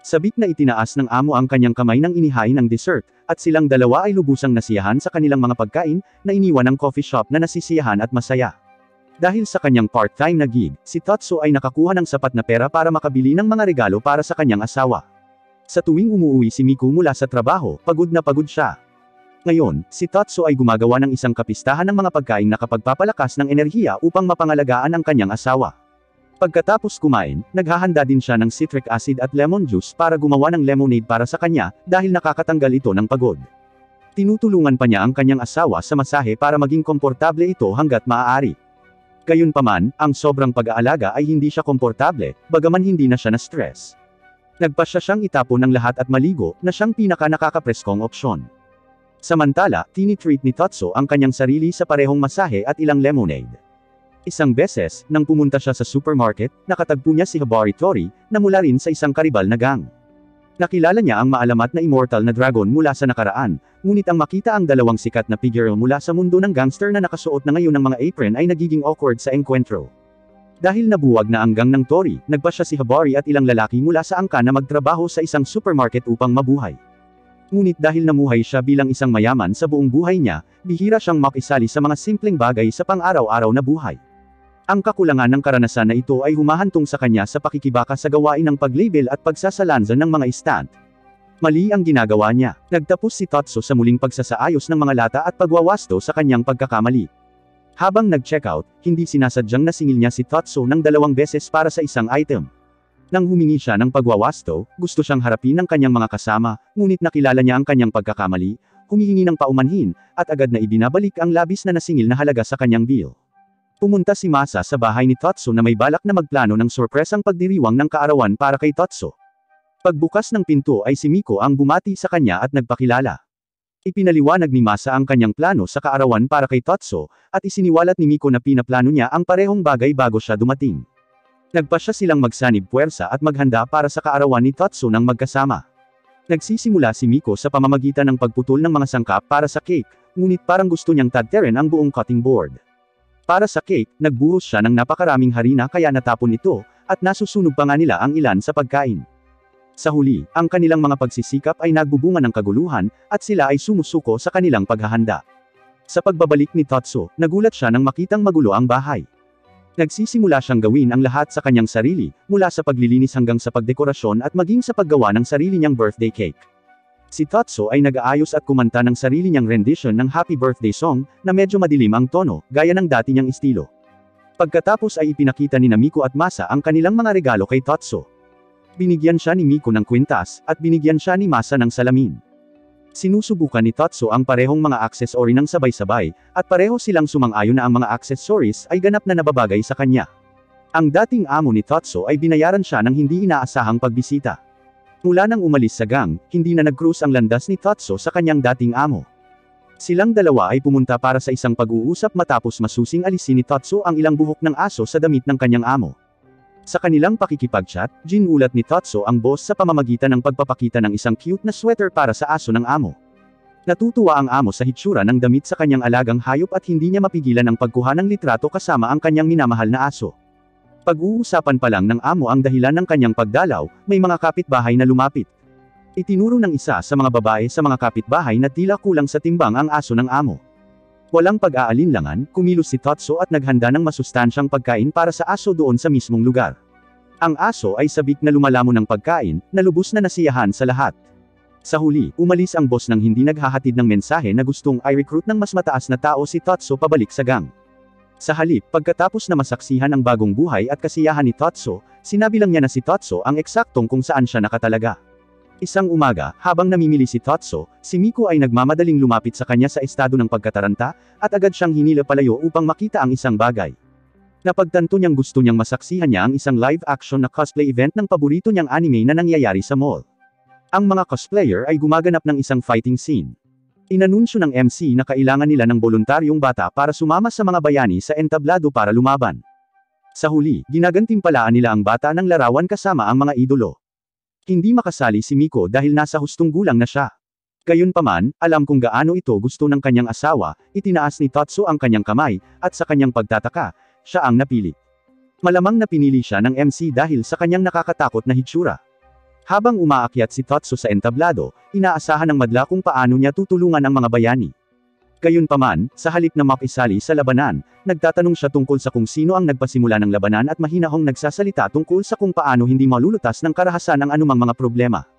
Sabik na itinaas ng amo ang kanyang kamay nang inihain ang dessert, at silang dalawa ay lubusang nasiyahan sa kanilang mga pagkain, na iniwan ng coffee shop na nasisiyahan at masaya. Dahil sa kanyang part-time na gig, si Tatsu ay nakakuha ng sapat na pera para makabili ng mga regalo para sa kanyang asawa. Sa tuwing umuwi si Miko mula sa trabaho, pagod na pagod siya. Ngayon, si Tatsu ay gumagawa ng isang kapistahan ng mga pagkain na kapagpapalakas ng enerhiya upang mapangalagaan ang kanyang asawa. Pagkatapos kumain, naghahanda din siya ng citric acid at lemon juice para gumawa ng lemonade para sa kanya, dahil nakakatanggal ito ng pagod. Tinutulungan pa niya ang kanyang asawa sa masahe para maging komportable ito hanggat maaari. Gayunpaman, ang sobrang pag-aalaga ay hindi siya komportable, bagaman hindi na siya na-stress. Nagpasya siyang itapon ng lahat at maligo, na siyang pinaka-nakakapreskong opsyon. Samantala, tinitreat ni Tatsu ang kanyang sarili sa parehong masahe at ilang lemonade. Isang beses, nang pumunta siya sa supermarket, nakatagpo niya si Hibari Tori, na mula rin sa isang karibal na gang. Nakilala niya ang maalamat na immortal na dragon mula sa nakaraan, ngunit ang makita ang dalawang sikat na figure mula sa mundo ng gangster na nakasuot na ngayon ng mga apron ay nagiging awkward sa enkwentro. Dahil nabuwag na ang gang ng Tori, nagpasya si Hibari at ilang lalaki mula sa angka na magtrabaho sa isang supermarket upang mabuhay. Ngunit dahil namuhay siya bilang isang mayaman sa buong buhay niya, bihira siyang makisali sa mga simpleng bagay sa pang-araw-araw na buhay. Ang kakulangan ng karanasan na ito ay humahantong sa kanya sa pakikibaka sa gawain ng paglabel at pagsasalanza ng mga istant. Mali ang ginagawa niya. Nagtapos si Tatsu sa muling pagsasaayos ng mga lata at pagwawasto sa kanyang pagkakamali. Habang nag-checkout, hindi sinasadyang nasingil niya si Tatsu ng 2 beses para sa isang item. Nang humingi siya ng pagwawasto, gusto siyang harapin ng kanyang mga kasama, ngunit nakilala niya ang kanyang pagkakamali, humihingi ng paumanhin, at agad na ibinabalik ang labis na nasingil na halaga sa kanyang bill. Pumunta si Masa sa bahay ni Tatsu na may balak na magplano ng sorpresang pagdiriwang ng kaarawan para kay Tatsu. Pagbukas ng pinto ay si Miko ang bumati sa kanya at nagpakilala. Ipinaliwanag ni Masa ang kanyang plano sa kaarawan para kay Tatsu, at isiniwalat ni Miko na pinaplano niya ang parehong bagay bago siya dumating. Nagpasya silang magsanib puwersa at maghanda para sa kaarawan ni Tatsu ng magkasama. Nagsisimula si Miko sa pamamagitan ng pagputol ng mga sangkap para sa cake, ngunit parang gusto niyang tadterin ang buong cutting board. Para sa cake, nagbuhos siya ng napakaraming harina kaya natapon ito, at nasusunog pa nga nila ang ilan sa pagkain. Sa huli, ang kanilang mga pagsisikap ay nagbubunga ng kaguluhan, at sila ay sumusuko sa kanilang paghahanda. Sa pagbabalik ni Tatsu, nagulat siya nang makitang magulo ang bahay. Nagsisimula siyang gawin ang lahat sa kanyang sarili, mula sa paglilinis hanggang sa pagdekorasyon at maging sa paggawa ng sarili niyang birthday cake. Si Tatsu ay nag-aayos at kumanta ng sarili niyang rendition ng Happy Birthday song, na medyo madilim ang tono, gaya ng dati niyang estilo. Pagkatapos ay ipinakita ni Miko at Masa ang kanilang mga regalo kay Tatsu. Binigyan siya ni Miko ng kwintas, at binigyan siya ni Masa ng salamin. Sinusubukan ni Tatsu ang parehong mga aksesory ng sabay-sabay, at pareho silang sumang-ayon na ang mga accessories ay ganap na nababagay sa kanya. Ang dating amo ni Tatsu ay binayaran siya ng hindi inaasahang pagbisita. Mula nang umalis sa gang, hindi na nag-cruise ang landas ni Tatsu sa kanyang dating amo. Silang dalawa ay pumunta para sa isang pag-uusap matapos masusing alisin ni Tatsu ang ilang buhok ng aso sa damit ng kanyang amo. Sa kanilang pakikipag-chat, ginulat ni Tatsu ang boss sa pamamagitan ng pagpapakita ng isang cute na sweater para sa aso ng amo. Natutuwa ang amo sa hitsura ng damit sa kanyang alagang hayop at hindi niya mapigilan ang pagkuha ng litrato kasama ang kanyang minamahal na aso. Pag-uusapan pa lang ng amo ang dahilan ng kanyang pagdalaw, may mga kapitbahay na lumapit. Itinuro ng isa sa mga babae sa mga kapitbahay na tila kulang sa timbang ang aso ng amo. Walang pag-aalinlangan, kumilos si Tatsu at naghanda ng masustansyang pagkain para sa aso doon sa mismong lugar. Ang aso ay sabik na lumalamon ng pagkain, na lubos na nasiyahan sa lahat. Sa huli, umalis ang boss nang hindi naghahatid ng mensahe na gustong i-recruit ng mas mataas na tao si Tatsu pabalik sa gang. Sa halip, pagkatapos na masaksihan ang bagong buhay at kasiyahan ni Tatsu, sinabi lang niya na si Tatsu ang eksaktong kung saan siya nakatalaga. Isang umaga, habang namimili si Tatsu, si Miko ay nagmamadaling lumapit sa kanya sa estado ng pagkataranta, at agad siyang hinila palayo upang makita ang isang bagay. Napagtanto niyang gusto niyang masaksihan niya ang isang live-action na cosplay event ng paborito niyang anime na nangyayari sa mall. Ang mga cosplayer ay gumaganap ng isang fighting scene. Inanunsyo ng MC na kailangan nila ng voluntaryong bata para sumama sa mga bayani sa entablado para lumaban. Sa huli, ginagantimpalaan nila ang bata ng larawan kasama ang mga idolo. Hindi makasali si Miko dahil nasa hustong gulang na siya. Gayunpaman, alam kung gaano ito gusto ng kanyang asawa, itinaas ni Tatsu ang kanyang kamay, at sa kanyang pagtataka, siya ang napili. Malamang na pinili siya ng MC dahil sa kanyang nakakatakot na hitsura. Habang umaakyat si Tatsu sa entablado, inaasahan ng madla kung paano niya tutulungan ang mga bayani. Gayunpaman, sa halip na makisali sa labanan, nagtatanong siya tungkol sa kung sino ang nagpasimula ng labanan at mahinahong nagsasalita tungkol sa kung paano hindi malulutas ng karahasan ang anumang mga problema.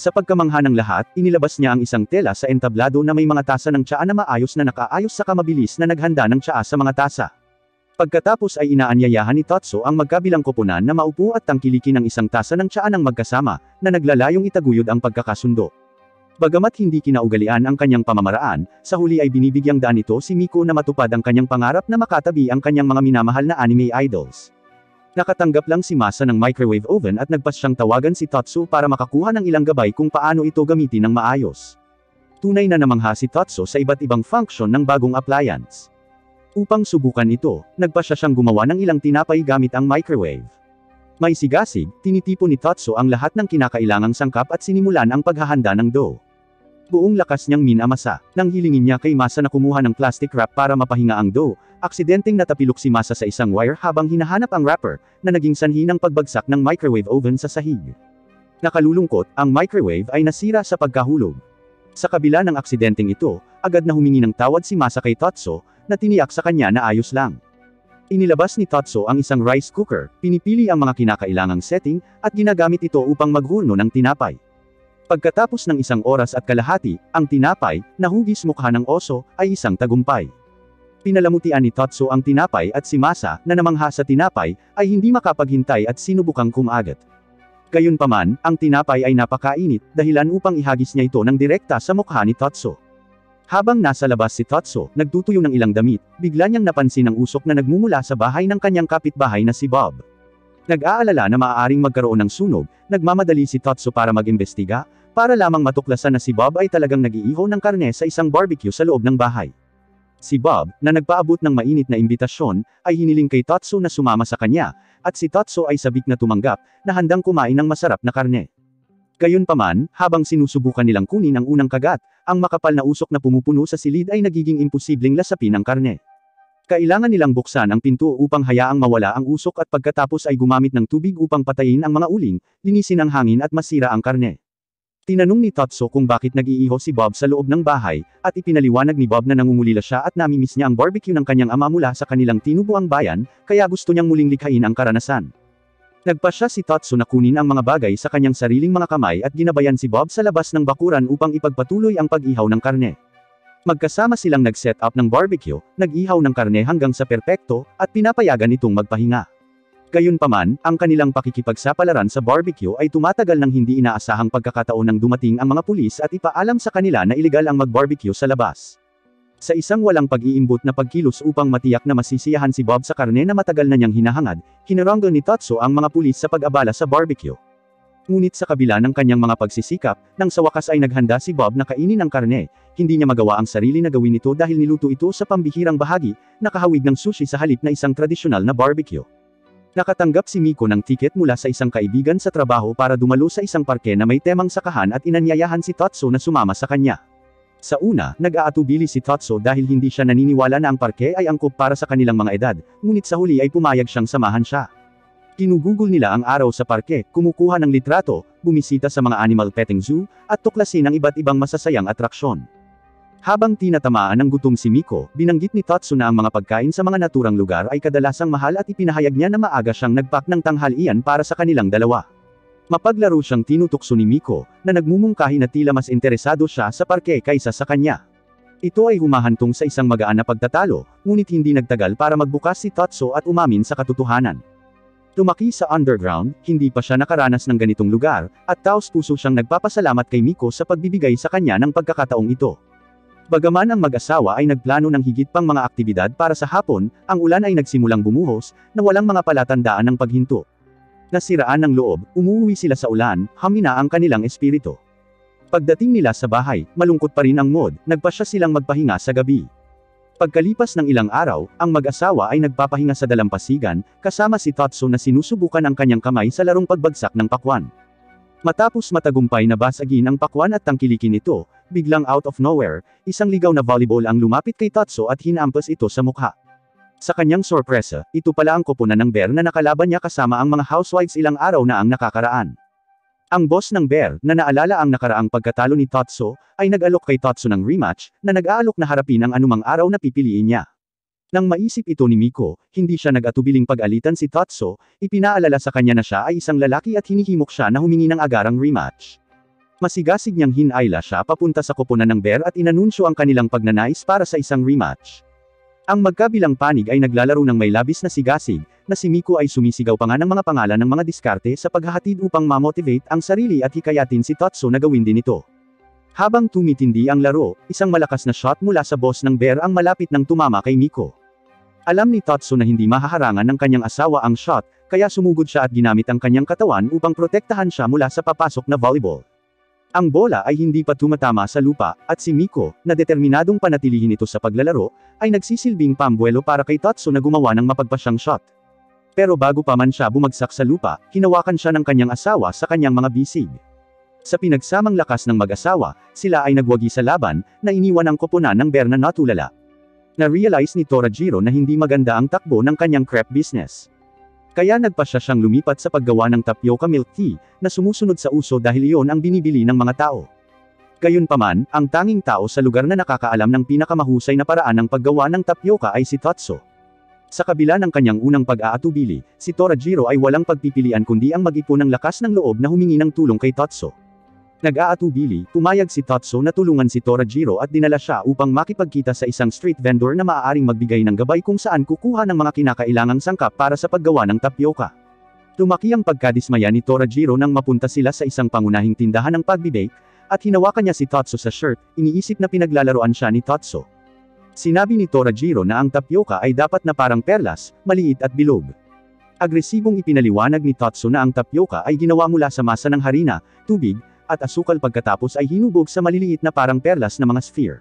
Sa pagkamangha ng lahat, inilabas niya ang isang tela sa entablado na may mga tasa ng tsaa na maayos na nakaayos sa kamabilis na naghanda ng tsaa sa mga tasa. Pagkatapos ay inaanyayahan ni Tatsu ang magkabilang koponan na maupo at tangkilikin ng isang tasa ng tsaa ng magkasama, na naglalayong itaguyod ang pagkakasundo. Bagamat hindi kinaugalian ang kanyang pamamaraan, sa huli ay binibigyang daan ito si Miko na matupad ang kanyang pangarap na makatabi ang kanyang mga minamahal na anime idols. Nakatanggap lang si Masa ng microwave oven at nagpas siyang tawagan si Tatsu para makakuha ng ilang gabay kung paano ito gamitin ng maayos. Tunay na namangha si Tatsu sa iba't ibang function ng bagong appliance. Upang subukan ito, nagpasya siyang gumawa ng ilang tinapay gamit ang microwave. May sigasig, tinitipon ni Tatsu ang lahat ng kinakailangang sangkap at sinimulan ang paghahanda ng dough. Buong lakas niyang minamasa. Nang hilingin niya kay Masa na kumuha ng plastic wrap para mapahinga ang dough, aksidenteng natapilok si Masa sa isang wire habang hinahanap ang wrapper, na naging sanhi ng pagbagsak ng microwave oven sa sahig. Nakalulungkot, ang microwave ay nasira sa pagkahulog. Sa kabila ng aksidenteng ito, agad na humingi ng tawad si Masa kay Tatsu, na tiniyak sa kanya na ayos lang. Inilabas ni Tatsu ang isang rice cooker, pinipili ang mga kinakailangang setting, at ginagamit ito upang maghurno ng tinapay. Pagkatapos ng isang oras at kalahati, ang tinapay, na hugis mukha ng oso, ay isang tagumpay. Pinalamutian ni Tatsu ang tinapay at si Masa, na namangha sa tinapay, ay hindi makapaghintay at sinubukang kumagat. Gayunpaman, ang tinapay ay napakainit, dahilan upang ihagis niya ito ng direkta sa mukha ni Tatsu. Habang nasa labas si Tatsu, nagtutuyo ng ilang damit, bigla niyang napansin ang usok na nagmumula sa bahay ng kanyang kapitbahay na si Bob. Nag-aalala na maaaring magkaroon ng sunog, nagmamadali si Tatsu para mag-imbestiga, para lamang matuklasan na si Bob ay talagang nag-iihaw ng karne sa isang barbecue sa loob ng bahay. Si Bob, na nagpaabot ng mainit na imbitasyon, ay hiniling kay Tatsu na sumama sa kanya, at si Tatsu ay sabik na tumanggap, na handang kumain ng masarap na karne. Gayunpaman, habang sinusubukan nilang kunin ang unang kagat, ang makapal na usok na pumupuno sa silid ay nagiging imposibleng lasapin ang karne. Kailangan nilang buksan ang pinto upang hayaang mawala ang usok at pagkatapos ay gumamit ng tubig upang patayin ang mga uling, linisin ang hangin at masira ang karne. Tinanong ni Tatso kung bakit nag-iiho si Bob sa loob ng bahay, at ipinaliwanag ni Bob na nangungulila siya at namimiss niya ang barbecue ng kanyang ama mula sa kanilang tinubuang bayan, kaya gusto niyang muling likhain ang karanasan. Nagpasya si Tatso na kunin ang mga bagay sa kanyang sariling mga kamay at ginabayan si Bob sa labas ng bakuran upang ipagpatuloy ang pag-ihaw ng karne. Magkasama silang nag-set up ng barbecue, nag-ihaw ng karne hanggang sa perpekto, at pinapayagan itong magpahinga. Gayunpaman, ang kanilang pakikipagsapalaran sa barbecue ay tumatagal ng hindi inaasahang pagkakataon nang dumating ang mga pulis at ipaalam sa kanila na ilegal ang mag-barbecue sa labas. Sa isang walang pag-iimbot na pagkilos upang matiyak na masisiyahan si Bob sa karne na matagal na niyang hinahangad, hinaranggal ni Tatso ang mga pulis sa pag-abala sa barbecue. Ngunit sa kabila ng kanyang mga pagsisikap, nang sa wakas ay naghanda si Bob na kainin ang karne, hindi niya magawa ang sarili na gawin ito dahil niluto ito sa pambihirang bahagi, nakahawig ng sushi sa halip na isang tradisyonal na barbecue. Nakatanggap si Miko ng tiket mula sa isang kaibigan sa trabaho para dumalo sa isang parke na may temang sakahan at inanyayahan si Tatso na sumama sa kanya. Sa una, nag-aatubili si Tatso dahil hindi siya naniniwala na ang parke ay angkop para sa kanilang mga edad, ngunit sa huli ay pumayag siyang samahan siya. Ginugugol nila ang araw sa parke, kumukuha ng litrato, bumisita sa mga animal petting zoo, at tuklasin ang iba't ibang masasayang atraksyon. Habang tinatamaan ng gutom si Miko, binanggit ni Tatso na ang mga pagkain sa mga naturang lugar ay kadalasang mahal at ipinahayag niya na maaga siyang nagpak ng tanghalian para sa kanilang dalawa. Mapaglaro siyang tinutokso ni Miko, na nagmumungkahi na tila mas interesado siya sa parke kaysa sa kanya. Ito ay humahantong sa isang magaan na pagtatalo, ngunit hindi nagtagal para magbukas si Tatso at umamin sa katotohanan. Lumaki sa underground, hindi pa siya nakaranas ng ganitong lugar, at taos-puso siyang nagpapasalamat kay Miko sa pagbibigay sa kanya ng pagkakataong ito. Bagaman ang mag-asawa ay nagplano ng higit pang mga aktibidad para sa hapon, ang ulan ay nagsimulang bumuhos, na walang mga palatandaan ng paghinto. Nasiraan ng loob, umuwi sila sa ulan, hamina ang kanilang espiritu. Pagdating nila sa bahay, malungkot pa rin ang mood, nagpasya silang magpahinga sa gabi. Pagkalipas ng ilang araw, ang mag-asawa ay nagpapahinga sa dalampasigan, kasama si Tatso na sinusubukan ang kanyang kamay sa larong pagbagsak ng pakwan. Matapos matagumpay na basagin ang pakwan at tangkilikin ito, biglang out of nowhere, isang ligaw na volleyball ang lumapit kay Tatso at hinampas ito sa mukha. Sa kanyang sorpresa, ito pala ang koponan ng bear na nakalaban niya kasama ang mga housewives ilang araw na ang nakakaraan. Ang boss ng bear, na naalala ang nakaraang pagkatalo ni Tatso, ay nag-alok kay Tatso ng rematch, na nag-aalok na harapin ang anumang araw na pipiliin niya. Nang maisip ito ni Miko, hindi siya nag-atubiling pag-alitan si Tatso, ipinaalala sa kanya na siya ay isang lalaki at hinihimok siya na humingi ng agarang rematch. Masigasig niyang hinayla siya papunta sa koponan ng bear at inanunsyo ang kanilang pagnanais para sa isang rematch. Ang magkabilang panig ay naglalaro ng may labis na sigasig, na si Miko ay sumisigaw pa nga ng mga pangalan ng mga diskarte sa paghahatid upang ma-motivate ang sarili at hikayatin si Tatso na gawin din ito. Habang tumitindi ang laro, isang malakas na shot mula sa boss ng bear ang malapit ng tumama kay Miko. Alam ni Tatso na hindi mahaharangan ng kanyang asawa ang shot, kaya sumugod siya at ginamit ang kanyang katawan upang protektahan siya mula sa papasok na volleyball. Ang bola ay hindi pa tumatama sa lupa, at si Miko, na determinadong panatilihin ito sa paglalaro, ay nagsisilbing pambuelo para kay Tatso na gumawa ng mapagpasyang shot. Pero bago pa man siya bumagsak sa lupa, hinawakan siya ng kanyang asawa sa kanyang mga bisig. Sa pinagsamang lakas ng mag-asawa, sila ay nagwagi sa laban, na iniwan ang koponan ng bear na natulala. Na-realize ni Torajiro na hindi maganda ang takbo ng kanyang crepe business. Kaya nagpasya siyang lumipat sa paggawa ng tapioca milk tea, na sumusunod sa uso dahil iyon ang binibili ng mga tao. Gayunpaman, ang tanging tao sa lugar na nakakaalam ng pinakamahusay na paraan ng paggawa ng tapioca ay si Tatso. Sa kabila ng kanyang unang pag-aatubili, si Torajiro ay walang pagpipilian kundi ang mag-ipon ng lakas ng loob na humingi ng tulong kay Tatso. Nag-aatubili, pumayag si Tatso na tulungan si Torajiro at dinala siya upang makipagkita sa isang street vendor na maaaring magbigay ng gabay kung saan kukuha ng mga kinakailangang sangkap para sa paggawa ng tapioca. Lumaki ang pagkadismaya ni Torajiro nang mapunta sila sa isang pangunahing tindahan ng pagbibake, at hinawakan niya si Tatso sa shirt, iniisip na pinaglalaroan siya ni Tatso. Sinabi ni Torajiro na ang tapioca ay dapat na parang perlas, maliit at bilog. Agresibong ipinaliwanag ni Tatso na ang tapioca ay ginawa mula sa masa ng harina, tubig, at asukal pagkatapos ay hinubog sa maliliit na parang perlas na mga sphere.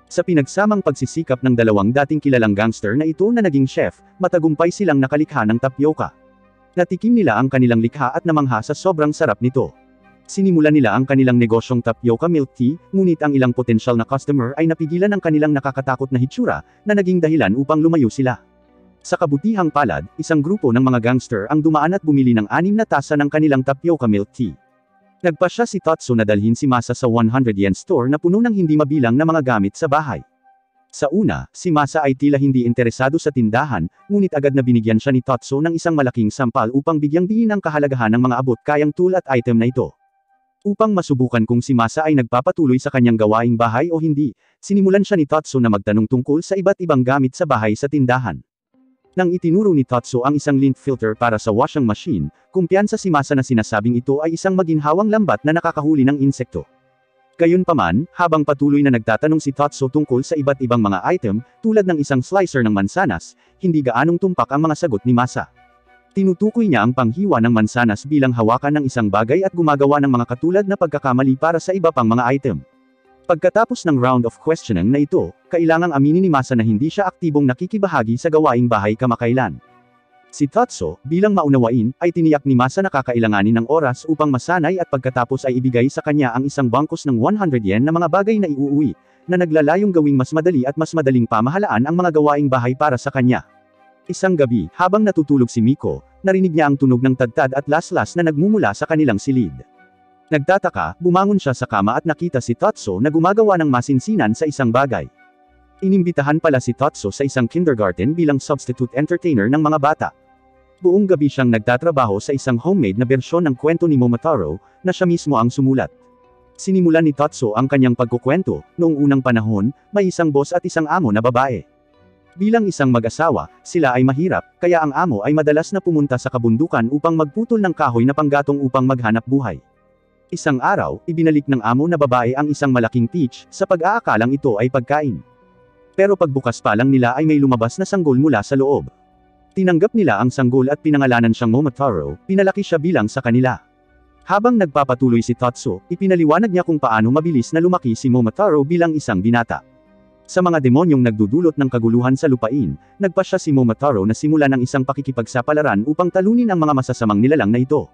Sa pinagsamang pagsisikap ng dalawang dating kilalang gangster na ito na naging chef, matagumpay silang nakalikha ng tapioca. Natikim nila ang kanilang likha at namangha sa sobrang sarap nito. Sinimulan nila ang kanilang negosyong tapioca milk tea, ngunit ang ilang potensyal na customer ay napigilan ang kanilang nakakatakot na hitsura, na naging dahilan upang lumayo sila. Sa kabutihang palad, isang grupo ng mga gangster ang dumaan at bumili ng 6 na tasa ng kanilang tapioca milk tea. Nagpasya si Tatsu na dalhin si Masa sa 100 yen store na puno ng hindi mabilang na mga gamit sa bahay. Sa una, si Masa ay tila hindi interesado sa tindahan, ngunit agad na binigyan siya ni Tatsu ng isang malaking sampal upang bigyang diin ang kahalagahan ng mga abot kayang tool at item na ito. Upang masubukan kung si Masa ay nagpapatuloy sa kanyang gawaing bahay o hindi, sinimulan siya ni Tatsu na magtanong tungkol sa iba't ibang gamit sa bahay sa tindahan. Nang itinuro ni Tatsu ang isang lint filter para sa washing machine, kumpiyansa si Masa na sinasabing ito ay isang maginhawang lambat na nakakahuli ng insekto. Gayunpaman, habang patuloy na nagtatanong si Tatsu tungkol sa iba't ibang mga item, tulad ng isang slicer ng mansanas, hindi gaanong tumpak ang mga sagot ni Masa. Tinutukoy niya ang panghiwa ng mansanas bilang hawakan ng isang bagay at gumagawa ng mga katulad na pagkakamali para sa iba pang mga item. Pagkatapos ng round of questioning na ito, kailangang aminin ni Masa na hindi siya aktibong nakikibahagi sa gawaing bahay kamakailan. Si Tatsu, bilang maunawain, ay tiniyak ni Masa na kakailanganin ng oras upang masanay at pagkatapos ay ibigay sa kanya ang isang bangkos ng 100 yen na mga bagay na iuuwi, na naglalayong gawing mas madali at mas madaling pamahalaan ang mga gawaing bahay para sa kanya. Isang gabi, habang natutulog si Miko, narinig niya ang tunog ng tadtad at laslas na nagmumula sa kanilang silid. Nagtataka, bumangon siya sa kama at nakita si Tatsu na gumagawa ng masinsinan sa isang bagay. Inimbitahan pala si Tatsu sa isang kindergarten bilang substitute entertainer ng mga bata. Buong gabi siyang nagtatrabaho sa isang homemade na bersyon ng kwento ni Momotaro, na siya mismo ang sumulat. Sinimulan ni Tatsu ang kanyang pagkukwento, noong unang panahon, may isang boss at isang amo na babae. Bilang isang mag-asawa, sila ay mahirap, kaya ang amo ay madalas na pumunta sa kabundukan upang magputol ng kahoy na panggatong upang maghanap buhay. Isang araw, ibinalik ng amo na babae ang isang malaking peach, sa pag-aakalang ito ay pagkain. Pero pagbukas pa lang nila ay may lumabas na sanggol mula sa loob. Tinanggap nila ang sanggol at pinangalanan siyang Momotaro, pinalaki siya bilang sa kanila. Habang nagpapatuloy si Tatsu, ipinaliwanag niya kung paano mabilis na lumaki si Momotaro bilang isang binata. Sa mga demonyong nagdudulot ng kaguluhan sa lupain, nagpasya si Momotaro na simulan ng isang pakikipagsapalaran upang talunin ang mga masasamang nilalang na ito.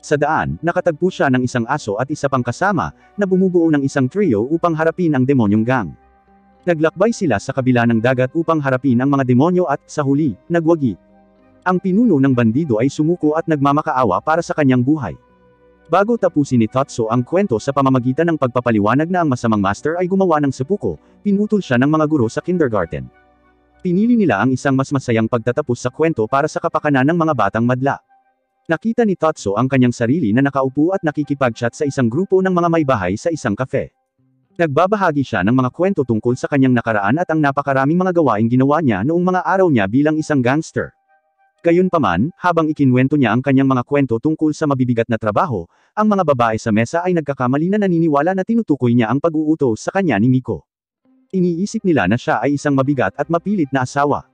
Sa daan, nakatagpo siya ng isang aso at isa pang kasama, na bumubuo ng isang trio upang harapin ang demonyong gang. Naglakbay sila sa kabila ng dagat upang harapin ang mga demonyo at, sa huli, nagwagi. Ang pinuno ng bandido ay sumuko at nagmamakaawa para sa kanyang buhay. Bago tapusin ni Tatsu ang kwento sa pamamagitan ng pagpapaliwanag na ang masamang master ay gumawa ng seppuku, pinutol siya ng mga guro sa kindergarten. Pinili nila ang isang mas masayang pagtatapos sa kwento para sa kapakanan ng mga batang madla. Nakita ni Tatsu ang kanyang sarili na nakaupo at nakikipag-chat sa isang grupo ng mga may bahay sa isang kafe. Nagbabahagi siya ng mga kwento tungkol sa kanyang nakaraan at ang napakaraming mga gawaing ginawa niya noong mga araw niya bilang isang gangster. Gayunpaman, habang ikinwento niya ang kanyang mga kwento tungkol sa mabibigat na trabaho, ang mga babae sa mesa ay nagkakamali na naniniwala na tinutukoy niya ang pag-uutos sa kanya ni Miko. Iniisip nila na siya ay isang mabigat at mapilit na asawa.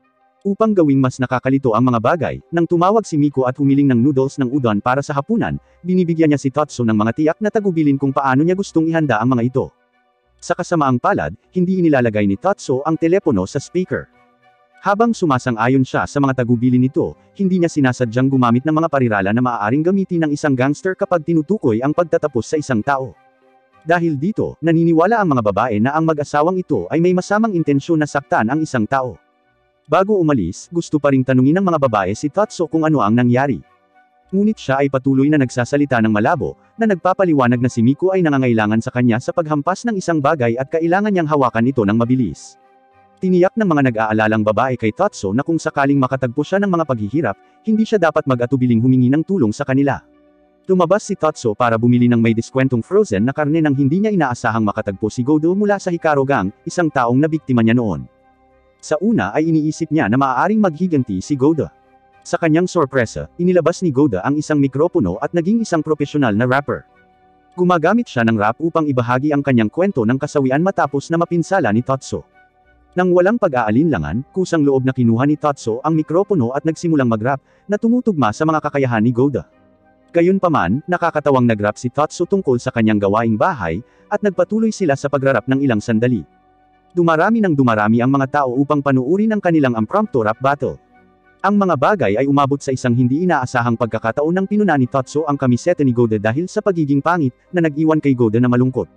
Upang gawing mas nakakalito ang mga bagay, nang tumawag si Miko at humiling ng noodles ng udon para sa hapunan, binibigyan niya si Tatsu ng mga tiyak na tagubilin kung paano niya gustong ihanda ang mga ito. Sa kasamaang palad, hindi inilalagay ni Tatsu ang telepono sa speaker. Habang sumasang-ayon siya sa mga tagubilin nito, hindi niya sinasadyang gumamit ng mga parirala na maaaring gamitin ng isang gangster kapag tinutukoy ang pagtatapos sa isang tao. Dahil dito, naniniwala ang mga babae na ang mag-asawang ito ay may masamang intensyon na saktan ang isang tao. Bago umalis, gusto pa ring tanungin ng mga babae si Tatsu kung ano ang nangyari. Ngunit siya ay patuloy na nagsasalita ng malabo, na nagpapaliwanag na si Miko ay nangangailangan sa kanya sa paghampas ng isang bagay at kailangan niyang hawakan ito ng mabilis. Tiniyak ng mga nag-aalalang babae kay Tatsu na kung sakaling makatagpo siya ng mga paghihirap, hindi siya dapat mag-atubiling humingi ng tulong sa kanila. Lumabas si Tatsu para bumili ng may diskwentong frozen na karne nang hindi niya inaasahang makatagpo si Godo mula sa Hikaru Gang, isang taong nabiktima niya noon. Sa una ay iniisip niya na maaaring maghiganti si Goda. Sa kanyang sorpresa, inilabas ni Goda ang isang mikropono at naging isang profesional na rapper. Gumagamit siya ng rap upang ibahagi ang kanyang kwento ng kasawian matapos na mapinsala ni Tatsu. Nang walang pag-aalinlangan, kusang loob na kinuha ni Tatsu ang mikropono at nagsimulang mag-rap, na tumutugma sa mga kakayahan ni Goda. Gayunpaman, nakakatawang nag-rap si Tatsu tungkol sa kanyang gawaing bahay, at nagpatuloy sila sa pagrarap ng ilang sandali. Dumarami ang mga tao upang panuurin ang kanilang impromptu rap battle. Ang mga bagay ay umabot sa isang hindi inaasahang pagkakataon nang pinuna ni Tatsu ang kamiseta ni Goda dahil sa pagiging pangit, na nag-iwan kay Goda na malungkot.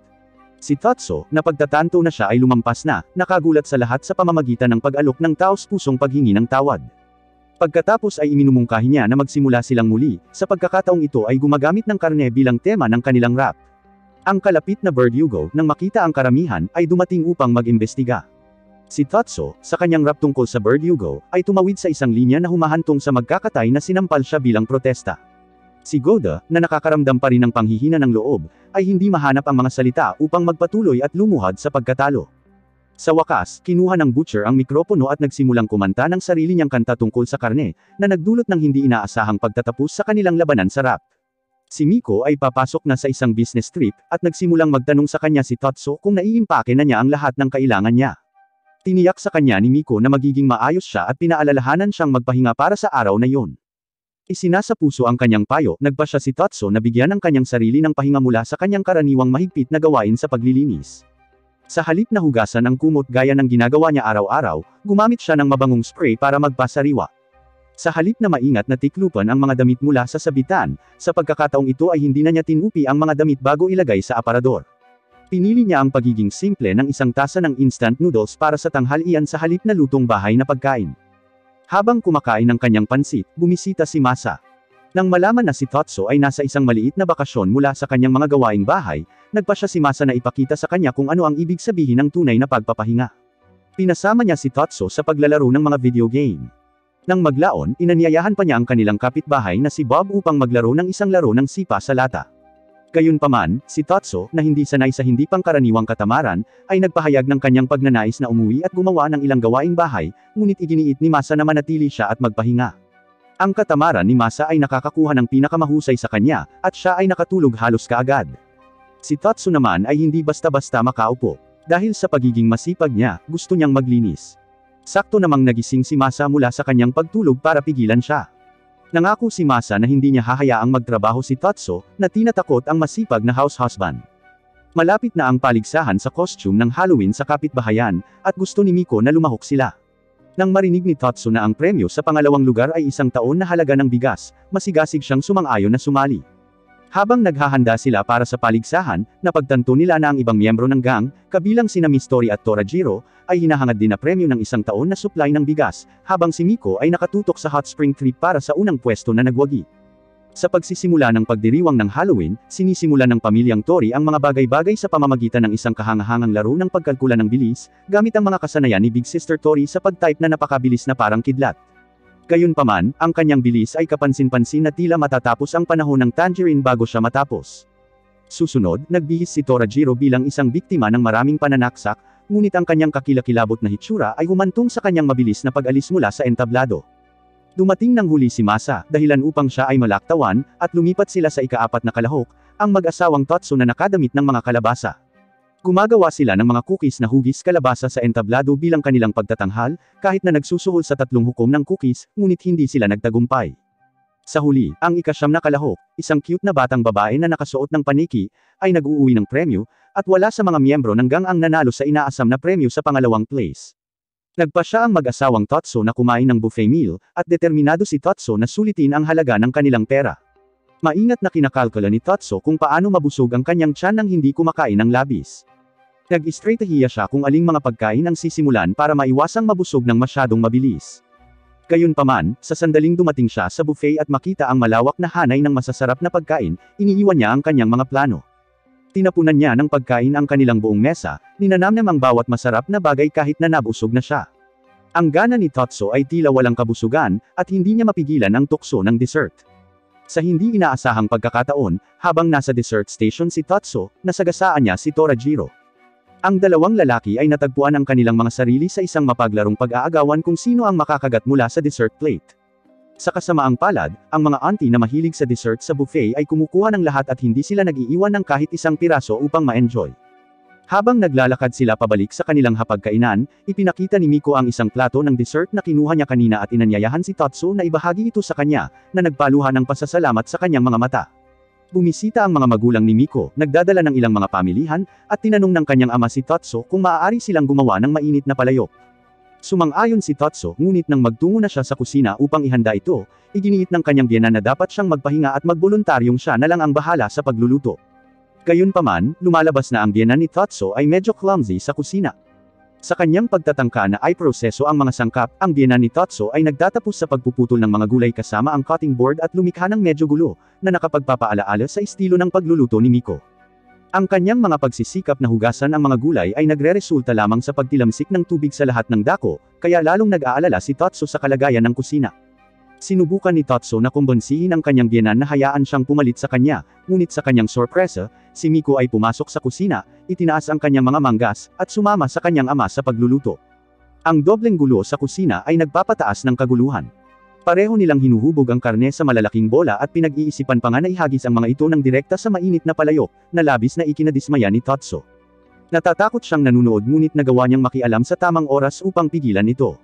Si Tatsu, na pagtatanto na siya ay lumampas na, nakagulat sa lahat sa pamamagitan ng pag-alok ng taos-pusong paghingi ng tawad. Pagkatapos ay iminumungkahi niya na magsimula silang muli, sa pagkakataong ito ay gumagamit ng karne bilang tema ng kanilang rap. Ang kalapit na Verdugo, nang makita ang karamihan, ay dumating upang mag-imbestiga. Si Tatsu, sa kanyang rap tungkol sa Verdugo, ay tumawid sa isang linya na humahantong sa magkakatay na sinampal siya bilang protesta. Si Goda, na nakakaramdam pa rin ng panghihina ng loob, ay hindi mahanap ang mga salita upang magpatuloy at lumuhad sa pagkatalo. Sa wakas, kinuha ng Butcher ang mikropono at nagsimulang kumanta ng sarili niyang kanta tungkol sa karne, na nagdulot ng hindi inaasahang pagtatapos sa kanilang labanan sa rap. Si Miko ay papasok na sa isang business trip, at nagsimulang magtanong sa kanya si Tatsu kung naiimpake na niya ang lahat ng kailangan niya. Tiniyak sa kanya ni Miko na magiging maayos siya at pinaalalahanan siyang magpahinga para sa araw na iyon. Isinasa puso ang kanyang payo, nagpa siya si Tatsu na bigyan ng kanyang sarili ng pahinga mula sa kanyang karaniwang mahigpit na gawain sa paglilinis. Sa halip na hugasan ang kumot gaya ng ginagawa niya araw-araw, gumamit siya ng mabangong spray para magpasariwa. Sa halip na maingat na tiklupan ang mga damit mula sa sabitan, sa pagkakataong ito ay hindi na niya tinupi ang mga damit bago ilagay sa aparador. Pinili niya ang pagiging simple ng isang tasa ng instant noodles para sa tanghalian sa halip na lutong bahay na pagkain. Habang kumakain ng kanyang pansit, bumisita si Masa. Nang malaman na si Tatsu ay nasa isang maliit na bakasyon mula sa kanyang mga gawaing bahay, nagpa siya si Masa na ipakita sa kanya kung ano ang ibig sabihin ng tunay na pagpapahinga. Pinasama niya si Tatsu sa paglalaro ng mga video game. Nang maglaon, inanyayahan pa niya ang kanilang kapitbahay na si Bob upang maglaro ng isang laro ng sipa sa lata. Gayunpaman, si Tatsu, na hindi sanay sa hindi pangkaraniwang katamaran, ay nagpahayag ng kanyang pagnanais na umuwi at gumawa ng ilang gawaing bahay, ngunit iginiit ni Masa na manatili siya at magpahinga. Ang katamaran ni Masa ay nakakakuha ng pinakamahusay sa kanya, at siya ay nakatulog halos kaagad. Si Tatsu naman ay hindi basta-basta makaupo. Dahil sa pagiging masipag niya, gusto niyang maglinis. Sakto namang nagising si Masa mula sa kanyang pagtulog para pigilan siya. Nangako si Masa na hindi niya hahayaang magtrabaho si Tatsu, na tinatakot ang masipag na house husband. Malapit na ang paligsahan sa costume ng Halloween sa kapitbahayan, at gusto ni Miko na lumahok sila. Nang marinig ni Tatsu na ang premyo sa pangalawang lugar ay 1 taon na halaga ng bigas, masigasig siyang sumang-ayon na sumali. Habang naghahanda sila para sa paligsahan, napagtanto nila na ang ibang miyembro ng gang, kabilang sina Mistori at Torajiro, ay hinahangad din na premyo ng 1 taon na supply ng bigas, habang si Miko ay nakatutok sa hot spring trip para sa unang pwesto na nagwagi. Sa pagsisimula ng pagdiriwang ng Halloween, sinisimulan ng pamilyang Tori ang mga bagay-bagay sa pamamagitan ng isang kahangahangang laro ng pagkalkula ng bilis, gamit ang mga kasanayan ni Big Sister Tori sa pag-type na napakabilis na parang kidlat. Gayunpaman, ang kanyang bilis ay kapansin-pansin na tila matatapos ang panahon ng Tangerine bago siya matapos. Susunod, nagbihis si Torajiro bilang isang biktima ng maraming pananaksak, ngunit ang kanyang kakilakilabot na hitsura ay humantong sa kanyang mabilis na pag-alis mula sa entablado. Dumating ng huli si Masa, dahilan upang siya ay malaktawan, at lumipat sila sa ika-4 na kalahok, ang mag-asawang Tatsu na nakadamit ng mga kalabasa. Gumagawa sila ng mga cookies na hugis kalabasa sa entablado bilang kanilang pagtatanghal, kahit na nagsusuhol sa 3 hukom ng cookies, ngunit hindi sila nagtagumpay. Sa huli, ang ika-9 na kalahok, isang cute na batang babae na nakasuot ng paniki, ay nag-uuwi ng premyo, at wala sa mga miyembro ng gang ang nanalo sa inaasam na premyo sa pangalawang place. Nagpa siya ang mag-asawang Tatsu na kumain ng buffet meal, at determinado si Tatsu na sulitin ang halaga ng kanilang pera. Maingat na kinakalkula ni Tatsu kung paano mabusog ang kanyang tiyan nang hindi kumakain ng labis. Nag-estratehiya siya kung aling mga pagkain ang sisimulan para maiwasang mabusog ng masyadong mabilis. Gayunpaman, sa sandaling dumating siya sa buffet at makita ang malawak na hanay ng masasarap na pagkain, iniiwan niya ang kanyang mga plano. Tinapunan niya ng pagkain ang kanilang buong mesa, ninanamnam ang bawat masarap na bagay kahit na nabusog na siya. Ang gana ni Tatsu ay tila walang kabusugan, at hindi niya mapigilan ang tukso ng dessert. Sa hindi inaasahang pagkakataon, habang nasa dessert station si Tatsu, nasagasaan niya si Torajiro. Ang dalawang lalaki ay natagpuan ang kanilang mga sarili sa isang mapaglarong pag-aagawan kung sino ang makakagat mula sa dessert plate. Sa kasamaang palad, ang mga auntie na mahilig sa dessert sa buffet ay kumukuha ng lahat at hindi sila nag-iiwan ng kahit isang piraso upang ma-enjoy. Habang naglalakad sila pabalik sa kanilang hapagkainan, ipinakita ni Miko ang isang plato ng dessert na kinuha niya kanina at inanyayahan si Tatsu na ibahagi ito sa kanya, na nagpaluhan ng pasasalamat sa kanyang mga mata. Bumisita ang mga magulang ni Miko, nagdadala ng ilang mga pamilihan, at tinanong ng kanyang ama si Tatsu kung maaari silang gumawa ng mainit na palayok. Sumang-ayon si Tatsu, ngunit nang magtungo na siya sa kusina upang ihanda ito, iginiit ng kanyang biyenan na dapat siyang magpahinga at magboluntaryong siya na lang ang bahala sa pagluluto. Gayunpaman, lumalabas na ang biyenan ni Tatsu ay medyo clumsy sa kusina. Sa kanyang pagtatangka na ay proseso ang mga sangkap, ang biyenan ni Totso ay nagtatapos sa pagpuputol ng mga gulay kasama ang cutting board at lumikha ng medyo gulo, na nakapagpapaalaala sa estilo ng pagluluto ni Miko. Ang kanyang mga pagsisikap na hugasan ang mga gulay ay nagreresulta lamang sa pagtilamsik ng tubig sa lahat ng dako, kaya lalong nag-aalala si Totso sa kalagayan ng kusina. Sinubukan ni Totso na kumbonsihin ang kanyang biyenan na hayaan siyang pumalit sa kanya, ngunit sa kanyang sorpresa, si Miko ay pumasok sa kusina, itinaas ang kanyang mga manggas, at sumama sa kanyang ama sa pagluluto. Ang dobleng gulo sa kusina ay nagpapataas ng kaguluhan. Pareho nilang hinuhubog ang karne sa malalaking bola at pinag-iisipan pa nga na ihagis ang mga ito ng direkta sa mainit na palayok, na labis na ikinadismaya ni Totso. Natatakot siyang nanunood ngunit nagawa niyang makialam sa tamang oras upang pigilan ito.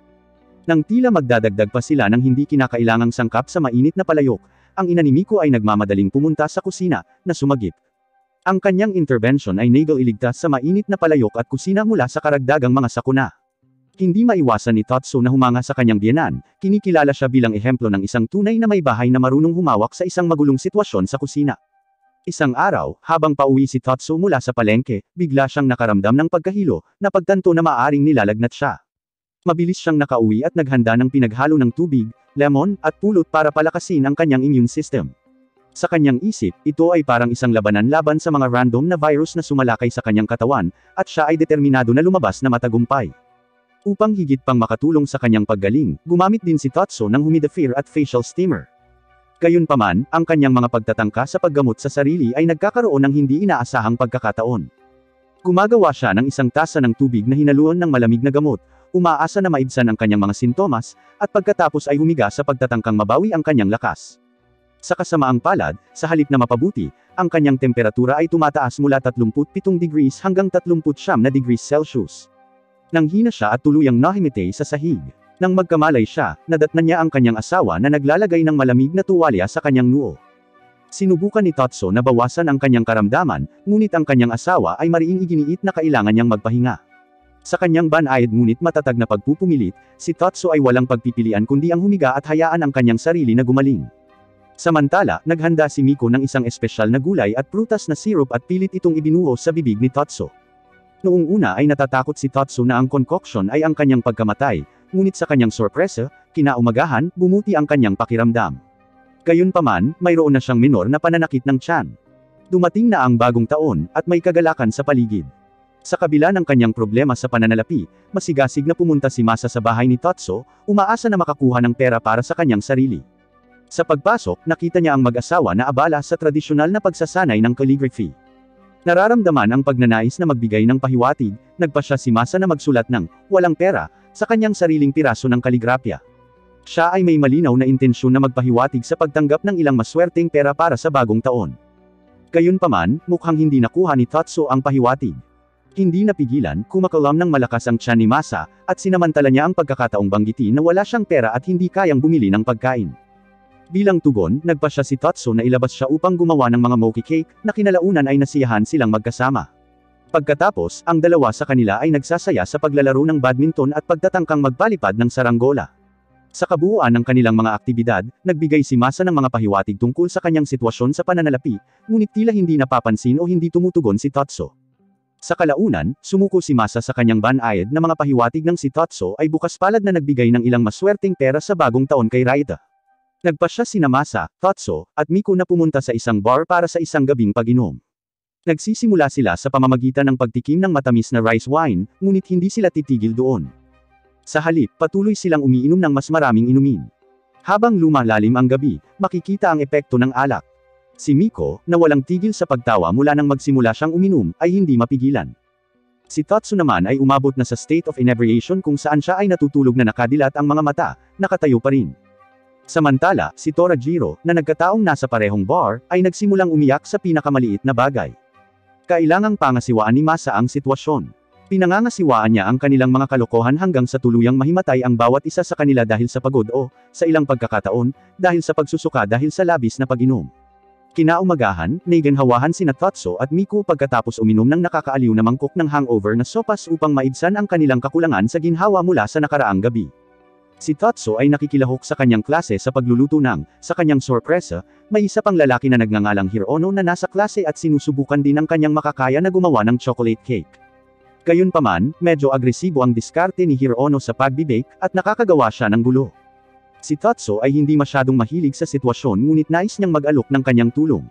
Nang tila magdadagdag pa sila ng hindi kinakailangang sangkap sa mainit na palayok, ang ina ni Miko ay nagmamadaling pumunta sa kusina, na sumagip. Ang kanyang intervention ay naging iligtas sa mainit na palayok at kusina mula sa karagdagang mga sakuna. Hindi maiwasan ni Totso na humanga sa kanyang biyenan, kinikilala siya bilang ehemplo ng isang tunay na may bahay na marunong humawak sa isang magulong sitwasyon sa kusina. Isang araw, habang pauwi si Totso mula sa palengke, bigla siyang nakaramdam ng pagkahilo, na pagtanto na maaaring nilalagnat siya. Mabilis siyang nakauwi at naghanda ng pinaghalo ng tubig, lemon, at pulot para palakasin ang kanyang immune system. Sa kanyang isip, ito ay parang isang labanan laban sa mga random na virus na sumalakay sa kanyang katawan, at siya ay determinado na lumabas na matagumpay. Upang higit pang makatulong sa kanyang paggaling, gumamit din si Totso ng humidifier at facial steamer. Gayunpaman, ang kanyang mga pagtatangka sa paggamot sa sarili ay nagkakaroon ng hindi inaasahang pagkakataon. Gumagawa siya ng isang tasa ng tubig na hinaluan ng malamig na gamot, umaasa na maibsan ang kanyang mga sintomas, at pagkatapos ay humiga sa pagtatangkang mabawi ang kanyang lakas. Sa kasamaang palad, sa halip na mapabuti, ang kanyang temperatura ay tumataas mula 37 degrees hanggang 39 na degrees Celsius. Nanghina siya at tuluyang nahimatay sa sahig. Nang magkamalay siya, nadatnan niya ang kanyang asawa na naglalagay ng malamig na tuwalya sa kanyang noo. Sinubukan ni Totso na bawasan ang kanyang karamdaman, ngunit ang kanyang asawa ay mariing iginiit na kailangan niyang magpahinga. Sa kanyang banayad ngunit matatag na pagpupumilit, si Totso ay walang pagpipilian kundi ang humiga at hayaan ang kanyang sarili na gumaling. Samantala, naghanda si Miko ng isang espesyal na gulay at prutas na syrup at pilit itong ibinuhos sa bibig ni Totso. Noong una ay natatakot si Totso na ang concoction ay ang kanyang pagkamatay, ngunit sa kanyang sorpresa, kinaumagahan, bumuti ang kanyang pakiramdam. Gayunpaman, mayroon na siyang minor na pananakit ng tiyan. Dumating na ang bagong taon, at may kagalakan sa paligid. Sa kabila ng kanyang problema sa pananalapi, masigasig na pumunta si Masa sa bahay ni Totso, umaasa na makakuha ng pera para sa kanyang sarili. Sa pagpasok, nakita niya ang mag-asawa na abala sa tradisyonal na pagsasanay ng calligraphy. Nararamdaman ang pagnanais na magbigay ng pahiwatig, nagpasya si Masa na magsulat ng walang pera sa kanyang sariling piraso ng kaligrapya. Siya ay may malinaw na intensyon na magpahiwatig sa pagtanggap ng ilang maswerteng pera para sa bagong taon. Gayunpaman, mukhang hindi nakuha ni Totso ang pahiwatig. Hindi napigilan, kumakalam ng malakas ang tiyan ni Masa, at sinamantala niya ang pagkakataong banggitin na wala siyang pera at hindi kayang bumili ng pagkain. Bilang tugon, nagpasya si Totso na ilabas siya upang gumawa ng mga mochi cake, na kinalaunan ay nasiyahan silang magkasama. Pagkatapos, ang dalawa sa kanila ay nagsasaya sa paglalaro ng badminton at pagtatangkang magpalipad ng saranggola. Sa kabuuan ng kanilang mga aktibidad, nagbigay si Masa ng mga pahiwatig tungkol sa kanyang sitwasyon sa pananalapi, ngunit tila hindi napapansin o hindi tumutugon si Totso. Sa kalaunan, sumuko si Masa sa kanyang banayad na mga pahiwatig ng si Totso ay bukas palad na nagbigay ng ilang maswerteng pera sa bagong taon kay Raita. Nagpasya sina Masa, Totso, at Miko na pumunta sa isang bar para sa isang gabing pag-inom. Nagsisimula sila sa pamamagitan ng pagtikim ng matamis na rice wine, ngunit hindi sila titigil doon. Sa halip, patuloy silang umiinom ng mas maraming inumin. Habang lumalalim ang gabi, makikita ang epekto ng alak. Si Miko, na walang tigil sa pagtawa mula nang magsimula siyang uminom, ay hindi mapigilan. Si Totso naman ay umabot na sa state of inebriation kung saan siya ay natutulog na nakadilat ang mga mata, nakatayo pa rin. Samantala, si Torajiro, na nagkataong nasa parehong bar, ay nagsimulang umiyak sa pinakamaliit na bagay. Kailangang pangasiwaan ni Masa ang sitwasyon. Pinangangasiwaan niya ang kanilang mga kalokohan hanggang sa tuluyang mahimatay ang bawat isa sa kanila dahil sa pagod o, sa ilang pagkakataon, dahil sa pagsusuka dahil sa labis na pag-inom. Kinaumagahan, naiganhawahan sina Totso at Miko pagkatapos uminom ng nakakaaliw na mangkok ng hangover na sopas upang maibsan ang kanilang kakulangan sa ginhawa mula sa nakaraang gabi. Si Totso ay nakikilahok sa kanyang klase sa pagluluto ng, sa kanyang sorpresa, may isa pang lalaki na nagngangalang Hirono na nasa klase at sinusubukan din ang kanyang makakaya na gumawa ng chocolate cake. Gayunpaman, medyo agresibo ang diskarte ni Hirono sa pagbibake, at nakakagawa siya ng gulo. Si Tatsu ay hindi masyadong mahilig sa sitwasyon ngunit nais niyang mag-alok ng kanyang tulong.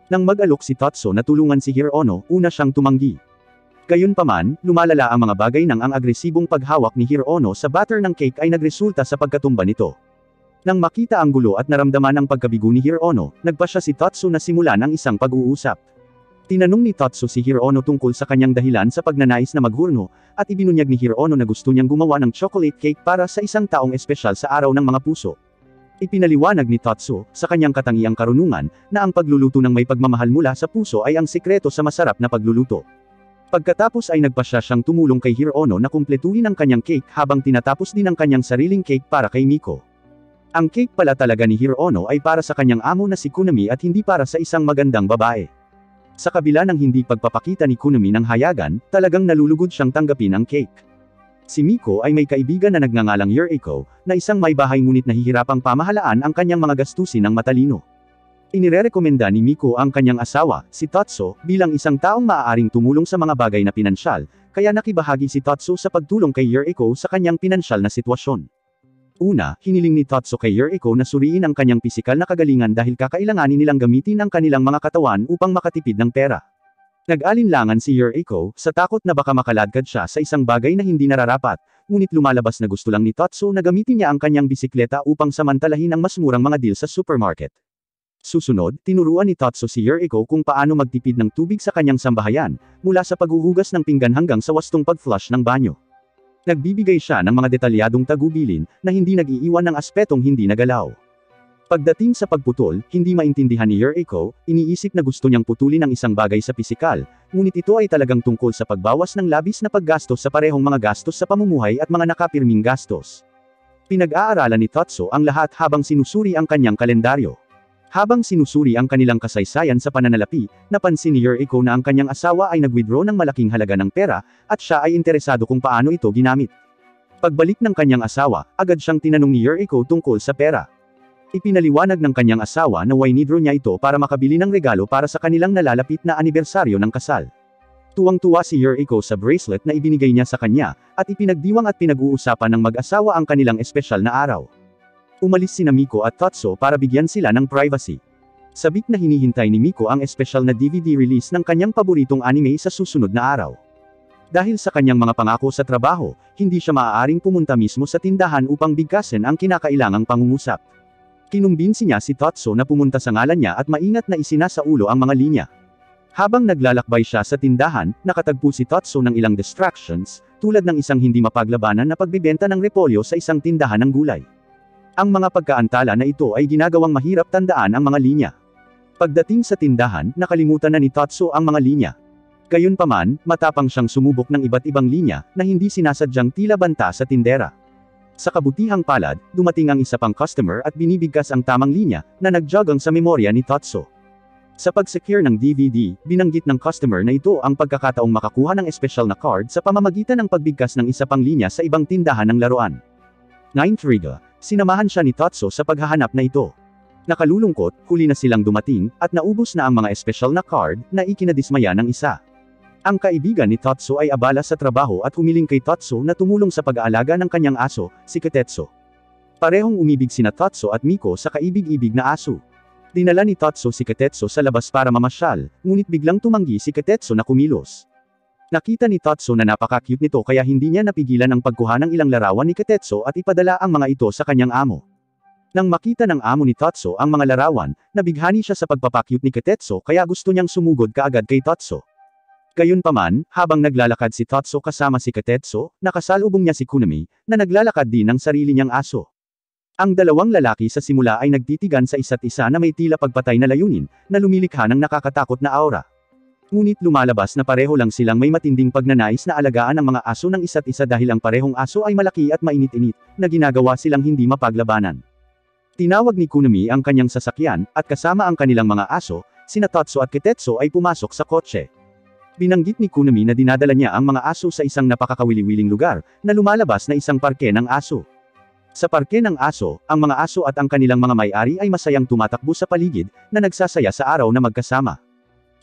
Nang mag-alok si Tatsu na tulungan si Hirono, una siyang tumanggi. Gayunpaman, lumalala ang mga bagay nang ang agresibong paghawak ni Hirono sa batter ng cake ay nagresulta sa pagkatumba nito. Nang makita ang gulo at naramdaman ang pagkabigo ni Hirono, nagpa siya si Tatsu na simulan ang isang pag-uusap. Tinanong ni Tatsu si Hirono tungkol sa kanyang dahilan sa pagnanais na maghurno, at ibinunyag ni Hirono na gusto niyang gumawa ng chocolate cake para sa isang taong espesyal sa araw ng mga puso. Ipinaliwanag ni Tatsu, sa kanyang katangiang karunungan, na ang pagluluto ng may pagmamahal mula sa puso ay ang sikreto sa masarap na pagluluto. Pagkatapos ay nagpasya siyang tumulong kay Hirono na kumpletuhin ang kanyang cake habang tinatapos din ang kanyang sariling cake para kay Miko. Ang cake pala talaga ni Hirono ay para sa kanyang amo na si Kunami at hindi para sa isang magandang babae. Sa kabila ng hindi pagpapakita ni Kunami ng hayagan, talagang nalulugod siyang tanggapin ang cake. Si Miko ay may kaibigan na nagngangalang Yuriko, na isang may bahay ngunit nahihirapang pamahalaan ang kanyang mga gastusin ng matalino. Inirerekomenda ni Miko ang kanyang asawa, si Tatsu, bilang isang taong maaaring tumulong sa mga bagay na pinansyal, kaya nakibahagi si Tatsu sa pagtulong kay Yuriko sa kanyang pinansyal na sitwasyon. Una, hiniling ni Tatsu kay Yuriko na suriin ang kanyang pisikal na kagalingan dahil kakailanganin nilang gamitin ang kanilang mga katawan upang makatipid ng pera. Nag-alinlangan si Yuriko, sa takot na baka makaladkad siya sa isang bagay na hindi nararapat, ngunit lumalabas na gusto lang ni Tatsu na gamitin niya ang kanyang bisikleta upang samantalahin ang mas murang mga deal sa supermarket. Susunod, tinuruan ni Tatsu si Yuriko kung paano magtipid ng tubig sa kanyang sambahayan, mula sa paghuhugas ng pinggan hanggang sa wastong pag-flush ng banyo. Nagbibigay siya ng mga detalyadong tagubilin, na hindi nag-iiwan ng aspetong hindi nagalaw. Pagdating sa pagputol, hindi maintindihan ni Yuriko, iniisip na gusto niyang putulin ang isang bagay sa pisikal, ngunit ito ay talagang tungkol sa pagbawas ng labis na paggastos sa parehong mga gastos sa pamumuhay at mga nakapirming gastos. Pinag-aaralan ni Tatsu ang lahat habang sinusuri ang kanyang kalendaryo. Habang sinusuri ang kanilang kasaysayan sa pananalapi, napansin ni Yuriko na ang kanyang asawa ay nag-withdraw ng malaking halaga ng pera, at siya ay interesado kung paano ito ginamit. Pagbalik ng kanyang asawa, agad siyang tinanong ni Yuriko tungkol sa pera. Ipinaliwanag ng kanyang asawa na winidraw niya ito para makabili ng regalo para sa kanilang nalalapit na anibersaryo ng kasal. Tuwang-tuwa si Yuriko sa bracelet na ibinigay niya sa kanya, at ipinagdiwang at pinag-uusapan ng mag-asawa ang kanilang espesyal na araw. Umalis sina Miko at Tatsu para bigyan sila ng privacy. Sabik na hinihintay ni Miko ang espesyal na DVD release ng kanyang paboritong anime sa susunod na araw. Dahil sa kanyang mga pangako sa trabaho, hindi siya maaaring pumunta mismo sa tindahan upang bigkasin ang kinakailangang pangungusap. Kinumbinsi niya si Tatsu na pumunta sa ngalan niya at maingat na isinasa ulo ang mga linya. Habang naglalakbay siya sa tindahan, nakatagpo si Tatsu ng ilang distractions, tulad ng isang hindi mapaglabanan na pagbebenta ng repolyo sa isang tindahan ng gulay. Ang mga pagkaantala na ito ay ginagawang mahirap tandaan ang mga linya. Pagdating sa tindahan, nakalimutan na ni Tatsu ang mga linya. Gayunpaman, matapang siyang sumubok ng iba't ibang linya, na hindi sinasadyang tila banta sa tindera. Sa kabutihang palad, dumating ang isa pang customer at binibigkas ang tamang linya, na nagjogang sa memorya ni Tatsu. Sa pag-secure ng DVD, binanggit ng customer na ito ang pagkakataong makakuha ng espesyal na card sa pamamagitan ng pagbigkas ng isa pang linya sa ibang tindahan ng laruan. 9th Riga. Sinamahan siya ni Tatsu sa paghahanap na ito. Nakalulungkot, huli na silang dumating, at naubos na ang mga espesyal na card, na ikinadismaya ng isa. Ang kaibigan ni Tatsu ay abala sa trabaho at humiling kay Tatsu na tumulong sa pag-aalaga ng kanyang aso, si Katetsu. Parehong umibig sina Tatsu at Miko sa kaibig-ibig na aso. Dinala ni Tatsu si Katetsu sa labas para mamasyal, ngunit biglang tumanggi si Katetsu na kumilos. Nakita ni Tatsu na napaka-cute nito kaya hindi niya napigilan ang pagkuha ng ilang larawan ni Katetsu at ipadala ang mga ito sa kanyang amo. Nang makita ng amo ni Tatsu ang mga larawan, nabighani siya sa pagpapakyut ni Katetsu kaya gusto niyang sumugod kaagad kay Tatsu. Gayunpaman, habang naglalakad si Tatsu kasama si Katetsu, nakasalubong niya si Kunami, na naglalakad din ng sarili niyang aso. Ang dalawang lalaki sa simula ay nagtitigan sa isa't isa na may tila pagpatay na layunin, na lumilikha ng nakakatakot na aura. Ngunit lumalabas na pareho lang silang may matinding pagnanais na alagaan ang mga aso ng isa't isa dahil ang parehong aso ay malaki at mainit-init, na ginagawa silang hindi mapaglabanan. Tinawag ni Kunami ang kanyang sasakyan, at kasama ang kanilang mga aso, sina Tatsu at Katetsu ay pumasok sa kotse. Binanggit ni Kunami na dinadala niya ang mga aso sa isang napakakawili-wiling lugar, na lumalabas na isang parke ng aso. Sa parke ng aso, ang mga aso at ang kanilang mga may-ari ay masayang tumatakbo sa paligid, na nagsasaya sa araw na magkasama.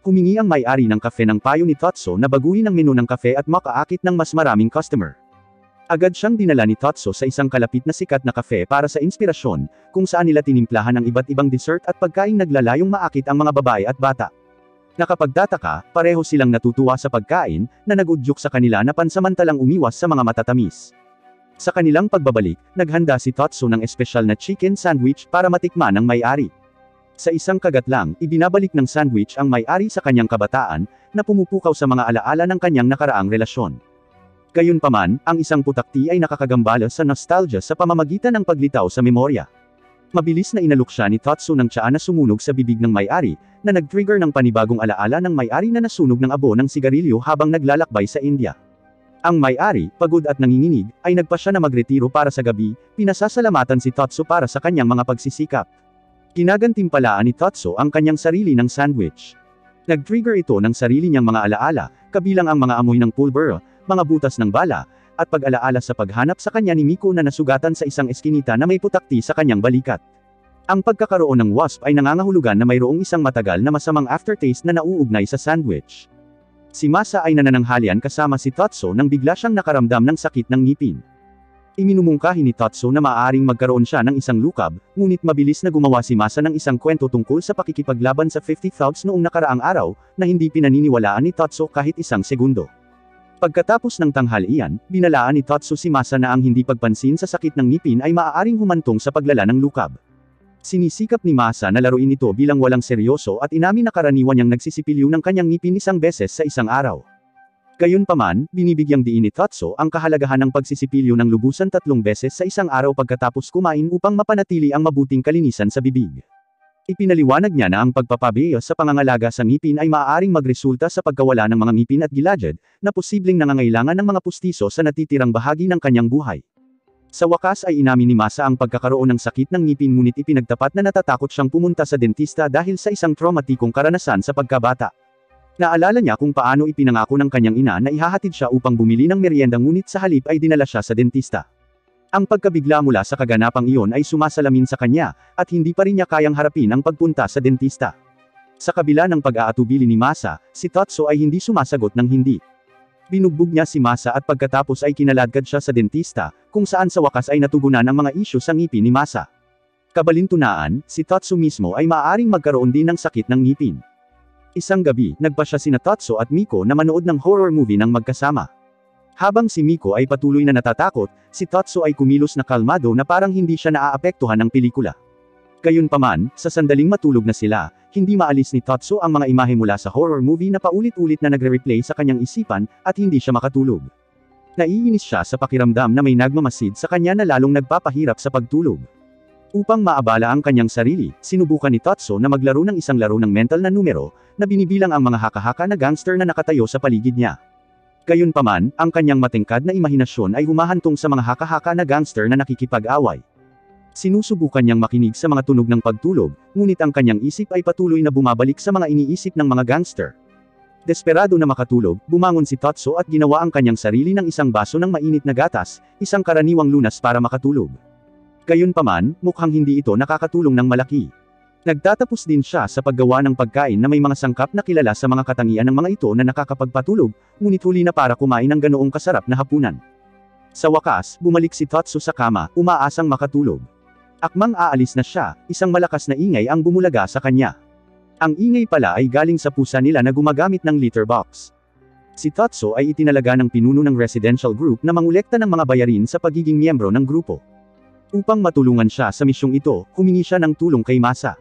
Humingi ang may-ari ng kafe ng payo ni Totso na baguhin ang menu ng kafe at makaakit ng mas maraming customer. Agad siyang dinala ni Totso sa isang kalapit na sikat na kafe para sa inspirasyon, kung saan nila tinimplahan ng iba't ibang dessert at pagkaing naglalayong maakit ang mga babae at bata. Nakapagtataka, pareho silang natutuwa sa pagkain, na nagudyok sa kanila na pansamantalang umiwas sa mga matatamis. Sa kanilang pagbabalik, naghanda si Totso ng espesyal na chicken sandwich para matikman ng may-ari. Sa isang kagat lang, ibinabalik ng sandwich ang may-ari sa kanyang kabataan, na pumupukaw sa mga alaala ng kanyang nakaraang relasyon. Gayunpaman, ang isang putakti ay nakakagambala sa nostalgia sa pamamagitan ng paglitaw sa memorya. Mabilis na inalok siya ni Totso ng tsaa na sumunog sa bibig ng may-ari, na nag-trigger ng panibagong alaala ng may-ari na nasunog ng abo ng sigarilyo habang naglalakbay sa India. Ang may-ari, pagod at nanginginig, ay nagpa siya na magretiro para sa gabi, pinasasalamatan si Totso para sa kanyang mga pagsisikap. Ginagantimpalaan ni Totso ang kanyang sarili ng sandwich. Nag-trigger ito ng sarili niyang mga alaala, kabilang ang mga amoy ng pulbero, mga butas ng bala, at pag-alaala sa paghanap sa kanya ni Miko na nasugatan sa isang eskinita na may putakti sa kanyang balikat. Ang pagkakaroon ng wasp ay nangangahulugan na mayroong isang matagal na masamang aftertaste na nauugnay sa sandwich. Si Masa ay nanananghalian kasama si Totso nang bigla siyang nakaramdam ng sakit ng ngipin. Iminumungkahi ni Totso na maaaring magkaroon siya ng isang lukab, ngunit mabilis na gumawa si Masa ng isang kwento tungkol sa pakikipaglaban sa 50 Thugs noong nakaraang araw, na hindi pinaniniwalaan ni Totso kahit isang segundo. Pagkatapos ng tanghalian, binalaan ni Totso si Masa na ang hindi pagpansin sa sakit ng ngipin ay maaaring humantong sa paglala ng lukab. Sinisikap ni Masa na laruin ito bilang walang seryoso at inamin na karaniwan niyang nagsisipilyo ng kanyang ngipin isang beses sa isang araw. Gayunpaman, binibigyang diin ni Totso ang kahalagahan ng pagsisipilyo ng lubusan 3 beses sa isang araw pagkatapos kumain upang mapanatili ang mabuting kalinisan sa bibig. Ipinaliwanag niya na ang pagpapabeyo sa pangangalaga sa ngipin ay maaaring magresulta sa pagkawala ng mga ngipin at gilagid, na posibleng nangangailangan ng mga pustiso sa natitirang bahagi ng kanyang buhay. Sa wakas ay inamin ni Masa ang pagkakaroon ng sakit ng ngipin ngunit ipinagtapat na natatakot siyang pumunta sa dentista dahil sa isang traumatikong karanasan sa pagkabata. Naalala niya kung paano ipinangako ng kanyang ina na ihahatid siya upang bumili ng merienda ngunit sa halip ay dinala siya sa dentista. Ang pagkabigla mula sa kaganapang iyon ay sumasalamin sa kanya, at hindi pa rin niya kayang harapin ang pagpunta sa dentista. Sa kabila ng pag-aatubili ni Masa, si Totso ay hindi sumasagot ng hindi. Binugbog niya si Masa at pagkatapos ay kinaladkad siya sa dentista, kung saan sa wakas ay natugunan ang mga isyu sa ngipin ni Masa. Kabalintunaan, si Totso mismo ay maaaring magkaroon din ng sakit ng ngipin. Isang gabi, nagpa siya sina Totso at Miko na manood ng horror movie ng magkasama. Habang si Miko ay patuloy na natatakot, si Totso ay kumilos na kalmado na parang hindi siya naaapektuhan ng pelikula. Gayunpaman, sa sandaling matulog na sila, hindi maalis ni Totso ang mga imahe mula sa horror movie na paulit-ulit na nagre-replay sa kanyang isipan, at hindi siya makatulog. Naiinis siya sa pakiramdam na may nagmamasid sa kanya na lalong nagpapahirap sa pagtulog. Upang maabala ang kanyang sarili, sinubukan ni Totso na maglaro ng isang laro ng mental na numero, na binibilang ang mga haka-haka na gangster na nakatayo sa paligid niya. Gayunpaman, ang kanyang matingkad na imahinasyon ay humahantong sa mga haka-haka na gangster na nakikipag-away. Sinusubukan niyang makinig sa mga tunog ng pagtulog, ngunit ang kanyang isip ay patuloy na bumabalik sa mga iniisip ng mga gangster. Desperado na makatulog, bumangon si Totso at ginawa ang kanyang sarili ng isang baso ng mainit na gatas, isang karaniwang lunas para makatulog. Gayunpaman, mukhang hindi ito nakakatulong ng malaki. Nagtatapos din siya sa paggawa ng pagkain na may mga sangkap na kilala sa mga katangian ng mga ito na nakakapagpatulog, ngunit huli na para kumain ng ganoong kasarap na hapunan. Sa wakas, bumalik si Totso sa kama, umaasang makatulog. Akmang aalis na siya, isang malakas na ingay ang bumulaga sa kanya. Ang ingay pala ay galing sa pusa nila na gumagamit ng litter box. Si Totso ay itinalaga ng pinuno ng residential group na mangolekta ng mga bayarin sa pagiging miyembro ng grupo. Upang matulungan siya sa misyong ito, humingi siya ng tulong kay Masa.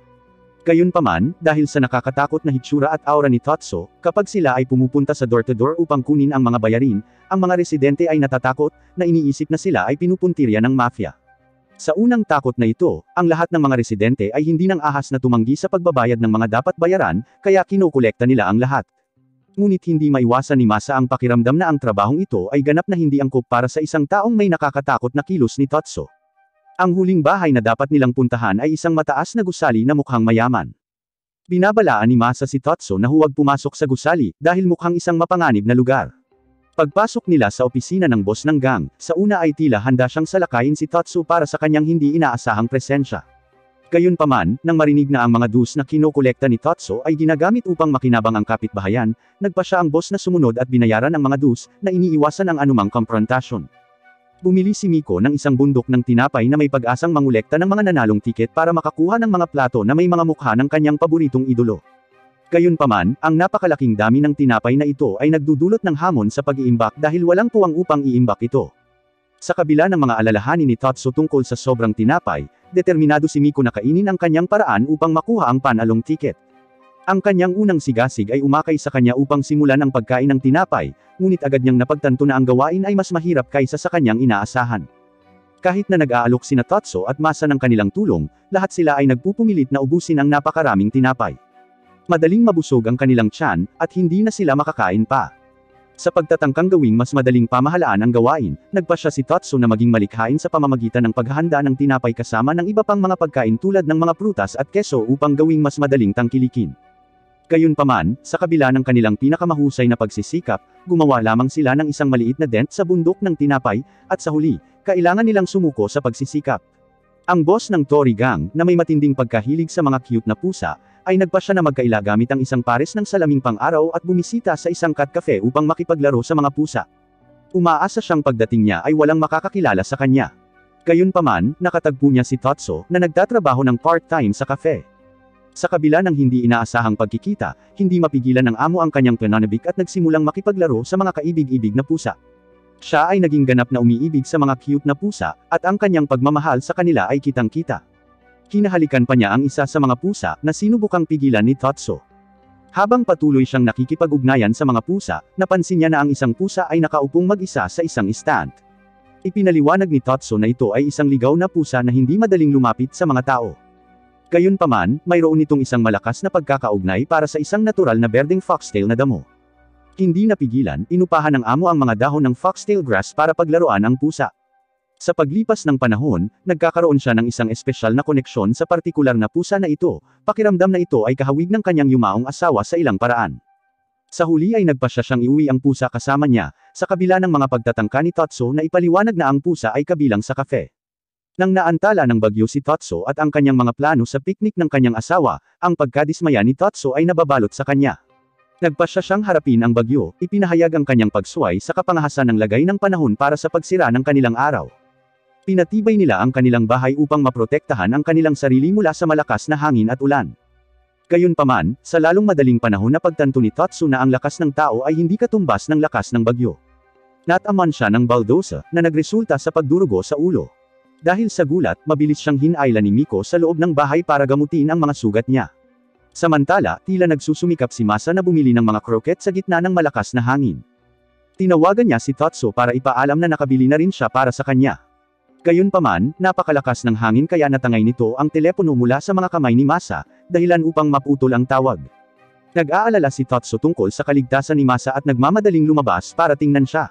Gayunpaman, dahil sa nakakatakot na hitsura at aura ni Totso, kapag sila ay pumupunta sa door-to-door upang kunin ang mga bayarin, ang mga residente ay natatakot, na iniisip na sila ay pinupuntirya ng mafia. Sa unang takot na ito, ang lahat ng mga residente ay hindi nang ahas na tumanggi sa pagbabayad ng mga dapat bayaran, kaya kinokolekta nila ang lahat. Ngunit hindi maiwasan ni Masa ang pakiramdam na ang trabahong ito ay ganap na hindi angkop para sa isang taong may nakakatakot na kilos ni Totso. Ang huling bahay na dapat nilang puntahan ay isang mataas na gusali na mukhang mayaman. Binabalaan ni Masa si Totso na huwag pumasok sa gusali, dahil mukhang isang mapanganib na lugar. Pagpasok nila sa opisina ng boss ng gang, sa una ay tila handa siyang salakayin si Totso para sa kanyang hindi inaasahang presensya. Gayunpaman, nang marinig na ang mga dues na kinokolekta ni Tatsu ay ginagamit upang makinabang ang kapitbahayan, nagpa siya ang boss na sumunod at binayaran ang mga dues na iniiwasan ang anumang komprontasyon. Bumili si Miko ng isang bundok ng tinapay na may pag-asang mangolekta ng mga nanalong tiket para makakuha ng mga plato na may mga mukha ng kanyang paboritong idolo. Gayunpaman, ang napakalaking dami ng tinapay na ito ay nagdudulot ng hamon sa pag-iimbak dahil walang puwang upang iimbak ito. Sa kabila ng mga alalahanin ni Tatsu tungkol sa sobrang tinapay, determinado si Miko na kainin ang kanyang paraan upang makuha ang panalong tiket. Ang kanyang unang sigasig ay umakay sa kanya upang simulan ang pagkain ng tinapay, ngunit agad niyang napagtanto na ang gawain ay mas mahirap kaysa sa kanyang inaasahan. Kahit na nag-aalok sina Tatsu at Masa ng kanilang tulong, lahat sila ay nagpupumilit na ubusin ang napakaraming tinapay. Madaling mabusog ang kanilang tiyan, at hindi na sila makakain pa. Sa pagtatangkang gawing mas madaling pamahalaan ang gawain, nagpa siya si Tatsu na maging malikhain sa pamamagitan ng paghahanda ng tinapay kasama ng iba pang mga pagkain tulad ng mga prutas at keso upang gawing mas madaling tangkilikin. Gayunpaman, sa kabila ng kanilang pinakamahusay na pagsisikap, gumawa lamang sila ng isang maliit na dent sa bundok ng tinapay, at sa huli, kailangan nilang sumuko sa pagsisikap. Ang boss ng Tori Gang, na may matinding pagkahilig sa mga cute na pusa, ay nagpa siya na magkaila gamit ang isang pares ng salaming pang-araw at bumisita sa isang cat cafe upang makipaglaro sa mga pusa. Umaasa siyang pagdating niya ay walang makakakilala sa kanya. Gayunpaman, nakatagpo niya si Tatsu, na nagtatrabaho ng part-time sa cafe. Sa kabila ng hindi inaasahang pagkikita, hindi mapigilan ng amo ang kanyang pananabik at nagsimulang makipaglaro sa mga kaibig-ibig na pusa. Siya ay naging ganap na umiibig sa mga cute na pusa, at ang kanyang pagmamahal sa kanila ay kitang-kita. Hinahalikan pa niya ang isa sa mga pusa na sinubukang pigilan ni Tatsu. Habang patuloy siyang nakikipag-ugnayan sa mga pusa, napansin niya na ang isang pusa ay nakaupong mag-isa sa isang stand. Ipinaliwanag ni Tatsu na ito ay isang ligaw na pusa na hindi madaling lumapit sa mga tao. Gayunpaman, mayroon itong isang malakas na pagkakaugnay para sa isang natural na berdeng foxtail na damo. Hindi napigilan, inupahan ng amo ang mga dahon ng foxtail grass para paglaruan ang pusa. Sa paglipas ng panahon, nagkakaroon siya ng isang espesyal na koneksyon sa partikular na pusa na ito, pakiramdam na ito ay kahawig ng kanyang yumaong asawa sa ilang paraan. Sa huli ay nagpa siya siyang iuwi ang pusa kasama niya, sa kabila ng mga pagtatangka ni Tatsu na ipaliwanag na ang pusa ay kabilang sa kafe. Nang naantala ng bagyo si Tatsu at ang kanyang mga plano sa piknik ng kanyang asawa, ang pagkadismaya ni Tatsu ay nababalot sa kanya. Nagpa siya siyang harapin ang bagyo, ipinahayag ang kanyang pagsuway sa kapangahasan ng lagay ng panahon para sa pagsira ng kanilang araw. Pinatibay nila ang kanilang bahay upang maprotektahan ang kanilang sarili mula sa malakas na hangin at ulan. Gayunpaman, sa lalong madaling panahon na pagtanto ni Tatsu na ang lakas ng tao ay hindi katumbas ng lakas ng bagyo. Nataman siya ng baldosa, na nagresulta sa pagdurugo sa ulo. Dahil sa gulat, mabilis siyang hinailan ni Miko sa loob ng bahay para gamutin ang mga sugat niya. Samantala, tila nagsusumikap si Masa na bumili ng mga kroket sa gitna ng malakas na hangin. Tinawagan niya si Tatsu para ipaalam na nakabili na rin siya para sa kanya. Gayunpaman, napakalakas ng hangin kaya natangay nito ang telepono mula sa mga kamay ni Masa, dahilan upang maputol ang tawag. Nag-aalala si Tatsu tungkol sa kaligtasan ni Masa at nagmamadaling lumabas para tingnan siya.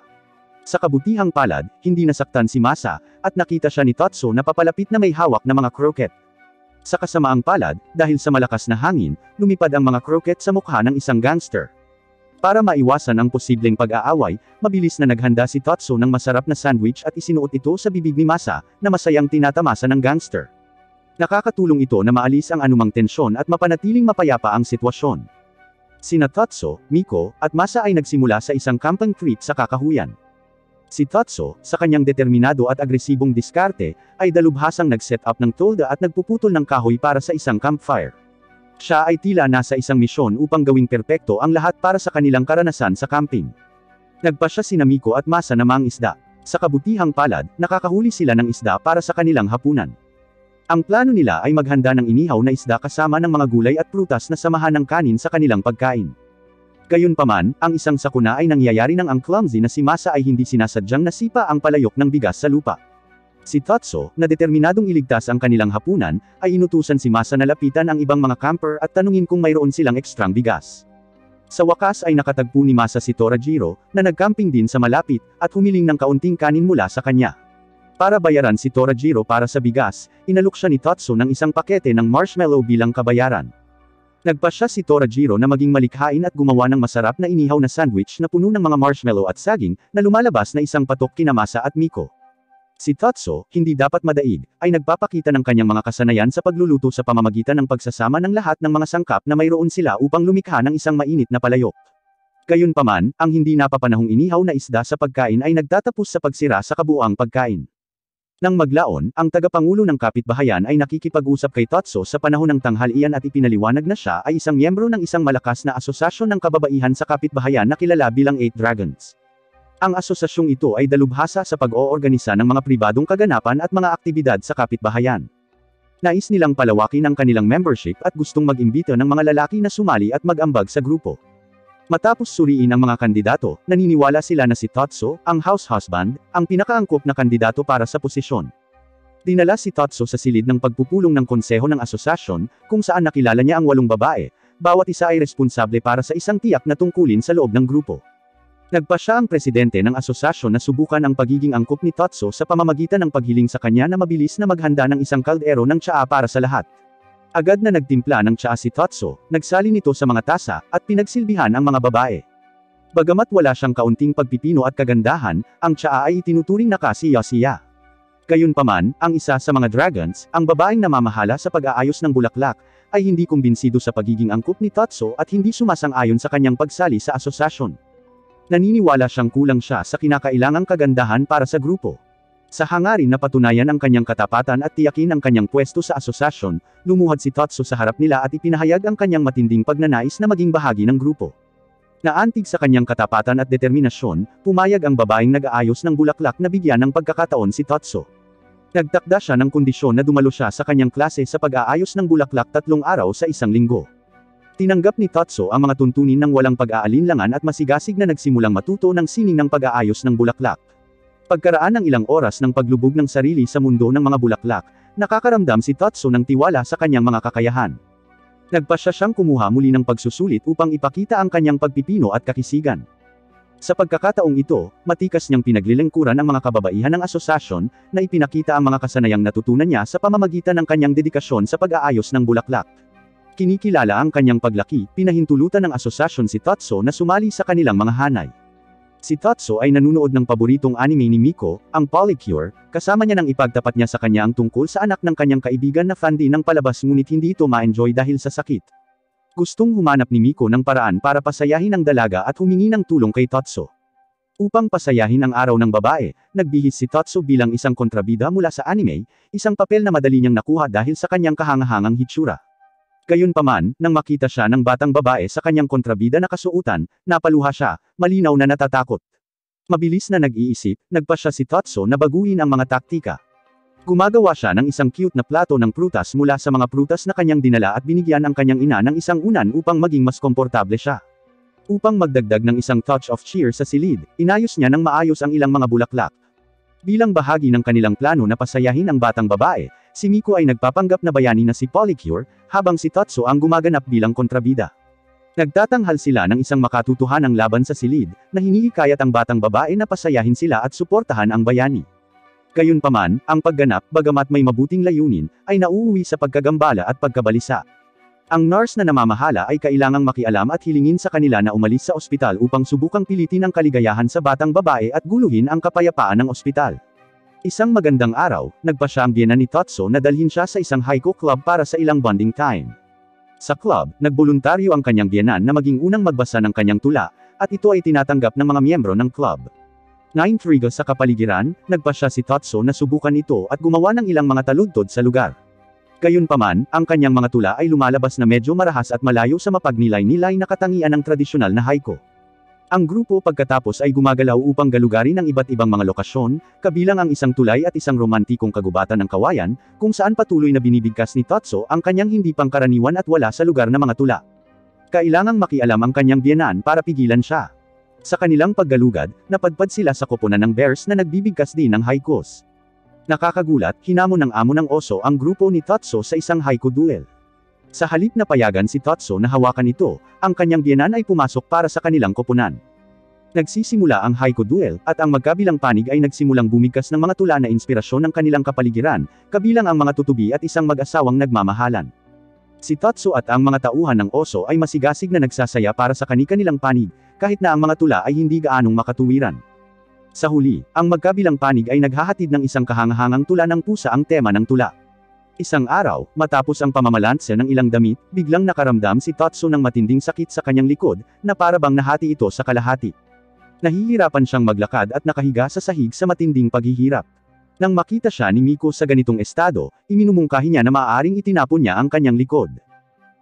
Sa kabutihang palad, hindi nasaktan si Masa, at nakita siya ni Tatsu na papalapit na may hawak na mga kroket. Sa kasamaang palad, dahil sa malakas na hangin, lumipad ang mga kroket sa mukha ng isang gangster. Para maiwasan ang posibleng pag-aaway, mabilis na naghanda si Tatsu ng masarap na sandwich at isinuot ito sa bibig ni Masa, na masayang tinatamasa ng gangster. Nakakatulong ito na maalis ang anumang tensyon at mapanatiling mapayapa ang sitwasyon. Sina Tatsu, Miko, at Masa ay nagsimula sa isang camping trip sa kakahuyan. Si Tatsu, sa kanyang determinado at agresibong diskarte, ay dalubhasang nag-set up ng tolda at nagpuputol ng kahoy para sa isang campfire. Siya ay tila nasa isang misyon upang gawing perpekto ang lahat para sa kanilang karanasan sa camping. Nagpa siya sina Miko at Masa na mangisda. Sa kabutihang palad, nakakahuli sila ng isda para sa kanilang hapunan. Ang plano nila ay maghanda ng inihaw na isda kasama ng mga gulay at prutas na samahan ng kanin sa kanilang pagkain. Gayunpaman, ang isang sakuna ay nangyayari nang ang clumsy na si Masa ay hindi sinasadyang nasipa ang palayok ng bigas sa lupa. Si Tatsu, na determinadong iligtas ang kanilang hapunan, ay inutusan si Masa na lapitan ang ibang mga camper at tanungin kung mayroon silang ekstrang bigas. Sa wakas ay nakatagpo ni Masa si Torajiro, na nagcamping din sa malapit, at humiling ng kaunting kanin mula sa kanya. Para bayaran si Torajiro para sa bigas, inalok siya ni Tatsu ng isang pakete ng marshmallow bilang kabayaran. Nagpasya si Torajiro na maging malikhain at gumawa ng masarap na inihaw na sandwich na puno ng mga marshmallow at saging, na lumalabas na isang patok kina Masa at Miko. Si Tatsu, hindi dapat madaig, ay nagpapakita ng kanyang mga kasanayan sa pagluluto sa pamamagitan ng pagsasama ng lahat ng mga sangkap na mayroon sila upang lumikha ng isang mainit na palayok. Gayunpaman, ang hindi napapanahong inihaw na isda sa pagkain ay nagtatapos sa pagsira sa kabuuang pagkain. Nang maglaon, ang tagapangulo ng kapitbahayan ay nakikipag-usap kay Tatsu sa panahon ng tanghalian at ipinaliwanag na siya ay isang miyembro ng isang malakas na asosasyon ng kababaihan sa kapitbahayan na kilala bilang Eight Dragons. Ang asosasyong ito ay dalubhasa sa pag-oorganisa ng mga pribadong kaganapan at mga aktibidad sa kapitbahayan. Nais nilang palawakin ang kanilang membership at gustong mag-imbita ng mga lalaki na sumali at mag-ambag sa grupo. Matapos suriin ang mga kandidato, naniniwala sila na si Tatsu, ang house husband, ang pinakaangkop na kandidato para sa posisyon. Dinala si Tatsu sa silid ng pagpupulong ng konseho ng asosasyon, kung saan nakilala niya ang 8 babae, bawat isa ay responsable para sa isang tiyak na tungkulin sa loob ng grupo. Nagpa siya ang presidente ng asosasyon na subukan ang pagiging angkop ni Tatsu sa pamamagitan ng paghiling sa kanya na mabilis na maghanda ng isang kaldero ng tsaa para sa lahat. Agad na nagtimpla ng tsaa si Tatsu, nagsali nito sa mga tasa, at pinagsilbihan ang mga babae. Bagamat wala siyang kaunting pagpipino at kagandahan, ang tsaa ay itinuturing na kasiya-siya. Gayunpaman, ang isa sa mga dragons, ang babaeng namamahala sa pag-aayos ng bulaklak, ay hindi kumbinsido sa pagiging angkop ni Tatsu at hindi sumasang-ayon sa kanyang pagsali sa asosasyon. Naniniwala siyang kulang siya sa kinakailangang kagandahan para sa grupo. Sa hangarin na patunayan ang kanyang katapatan at tiyakin ang kanyang pwesto sa asosasyon, lumuhad si Tatsu sa harap nila at ipinahayag ang kanyang matinding pagnanais na maging bahagi ng grupo. Naantig sa kanyang katapatan at determinasyon, pumayag ang babaeng nag-aayos ng bulaklak na bigyan ng pagkakataon si Tatsu. Nagtakda siya ng kondisyon na dumalo siya sa kanyang klase sa pag-aayos ng bulaklak 3 araw sa isang linggo. Tinanggap ni Tatsu ang mga tuntunin ng walang pag-aalinlangan at masigasig na nagsimulang matuto ng sining ng pag-aayos ng bulaklak. Pagkaraan ng ilang oras ng paglubog ng sarili sa mundo ng mga bulaklak, nakakaramdam si Tatsu ng tiwala sa kanyang mga kakayahan. Nagpasya siyang kumuha muli ng pagsusulit upang ipakita ang kanyang pagpipino at kakisigan. Sa pagkakataong ito, matikas niyang pinaglilingkuran ang mga kababaihan ng asosasyon, na ipinakita ang mga kasanayang natutunan niya sa pamamagitan ng kanyang dedikasyon sa pag-aayos ng bulaklak. Kinikilala ang kanyang paglaki, pinahintulutan ng asosasyon si Tatsu na sumali sa kanilang mga hanay. Si Tatsu ay nanunood ng paboritong anime ni Miko, ang Polycure, kasama niya nang ipagtapat niya sa kanya ang tungkol sa anak ng kanyang kaibigan na fan din ng palabas ngunit hindi ito ma-enjoy dahil sa sakit. Gustong humanap ni Miko ng paraan para pasayahin ang dalaga at humingi ng tulong kay Tatsu. Upang pasayahin ang araw ng babae, nagbihis si Tatsu bilang isang kontrabida mula sa anime, isang papel na madali niyang nakuha dahil sa kanyang kahangahangang hitsura. Gayunpaman, nang makita siya ng batang babae sa kanyang kontrabida na kasuotan, napaluha siya, malinaw na natatakot. Mabilis na nag-iisip, nagpa siya si Tatsu na baguhin ang mga taktika. Gumagawa siya ng isang cute na plato ng prutas mula sa mga prutas na kanyang dinala at binigyan ang kanyang ina ng isang unan upang maging mas komportable siya. Upang magdagdag ng isang touch of cheer sa silid, inayos niya ng maayos ang ilang mga bulaklak. Bilang bahagi ng kanilang plano na pasayahin ang batang babae, si Miko ay nagpapanggap na bayani na si Polycure, habang si Tatsu ang gumaganap bilang kontrabida. Nagtatanghal sila ng isang makatutuhanang laban sa silid, na hinihikayat ang batang babae na pasayahin sila at suportahan ang bayani. Gayunpaman, ang pagganap, bagamat may mabuting layunin, ay nauuwi sa pagkagambala at pagkabalisa. Ang nurse na namamahala ay kailangang makialam at hilingin sa kanila na umalis sa ospital upang subukang pilitin ang kaligayahan sa batang babae at guluhin ang kapayapaan ng ospital. Isang magandang araw, nagpa siya ang biyenan ni Tatsu na dalhin siya sa isang haiku club para sa ilang bonding time. Sa club, nagboluntaryo ang kanyang biyenan na maging unang magbasa ng kanyang tula, at ito ay tinatanggap ng mga miyembro ng club. Naintriga sa kapaligiran, nagpa siya si Tatsu na subukan ito at gumawa ng ilang mga taludtod sa lugar. Gayunpaman, ang kanyang mga tula ay lumalabas na medyo marahas at malayo sa mapagnilay-nilay na katangian ng tradisyonal na haiku. Ang grupo pagkatapos ay gumagalaw upang galugarin ang iba't ibang mga lokasyon, kabilang ang isang tulay at isang romantikong kagubatan ng kawayan, kung saan patuloy na binibigkas ni Tatsu ang kanyang hindi pangkaraniwan at wala sa lugar na mga tula. Kailangang makialam ang kanyang biyenan para pigilan siya. Sa kanilang paggalugad, napadpad sila sa koponan ng bears na nagbibigkas din ng haikus. Nakakagulat, hinamon ng amo ng oso ang grupo ni Tatsu sa isang haiku duel. Sa halip na payagan si Tatsu na hawakan ito, ang kanyang biyenan ay pumasok para sa kanilang koponan. Nagsisimula ang haiku duel, at ang magkabilang panig ay nagsimulang bumigkas ng mga tula na inspirasyon ng kanilang kapaligiran, kabilang ang mga tutubi at isang mag-asawang nagmamahalan. Si Tatsu at ang mga tauhan ng oso ay masigasig na nagsasaya para sa kani-kanilang panig, kahit na ang mga tula ay hindi gaanong makatuwiran. Sa huli, ang magkabilang panig ay naghahatid ng isang kahangahangang tula ng pusa ang tema ng tula. Isang araw, matapos ang pamamalanse ng ilang damit, biglang nakaramdam si Tatsu ng matinding sakit sa kanyang likod, na para bang nahati ito sa kalahati. Nahihirapan siyang maglakad at nakahiga sa sahig sa matinding paghihirap. Nang makita siya ni Miko sa ganitong estado, iminumungkahi niya na maaaring itinapon niya ang kanyang likod.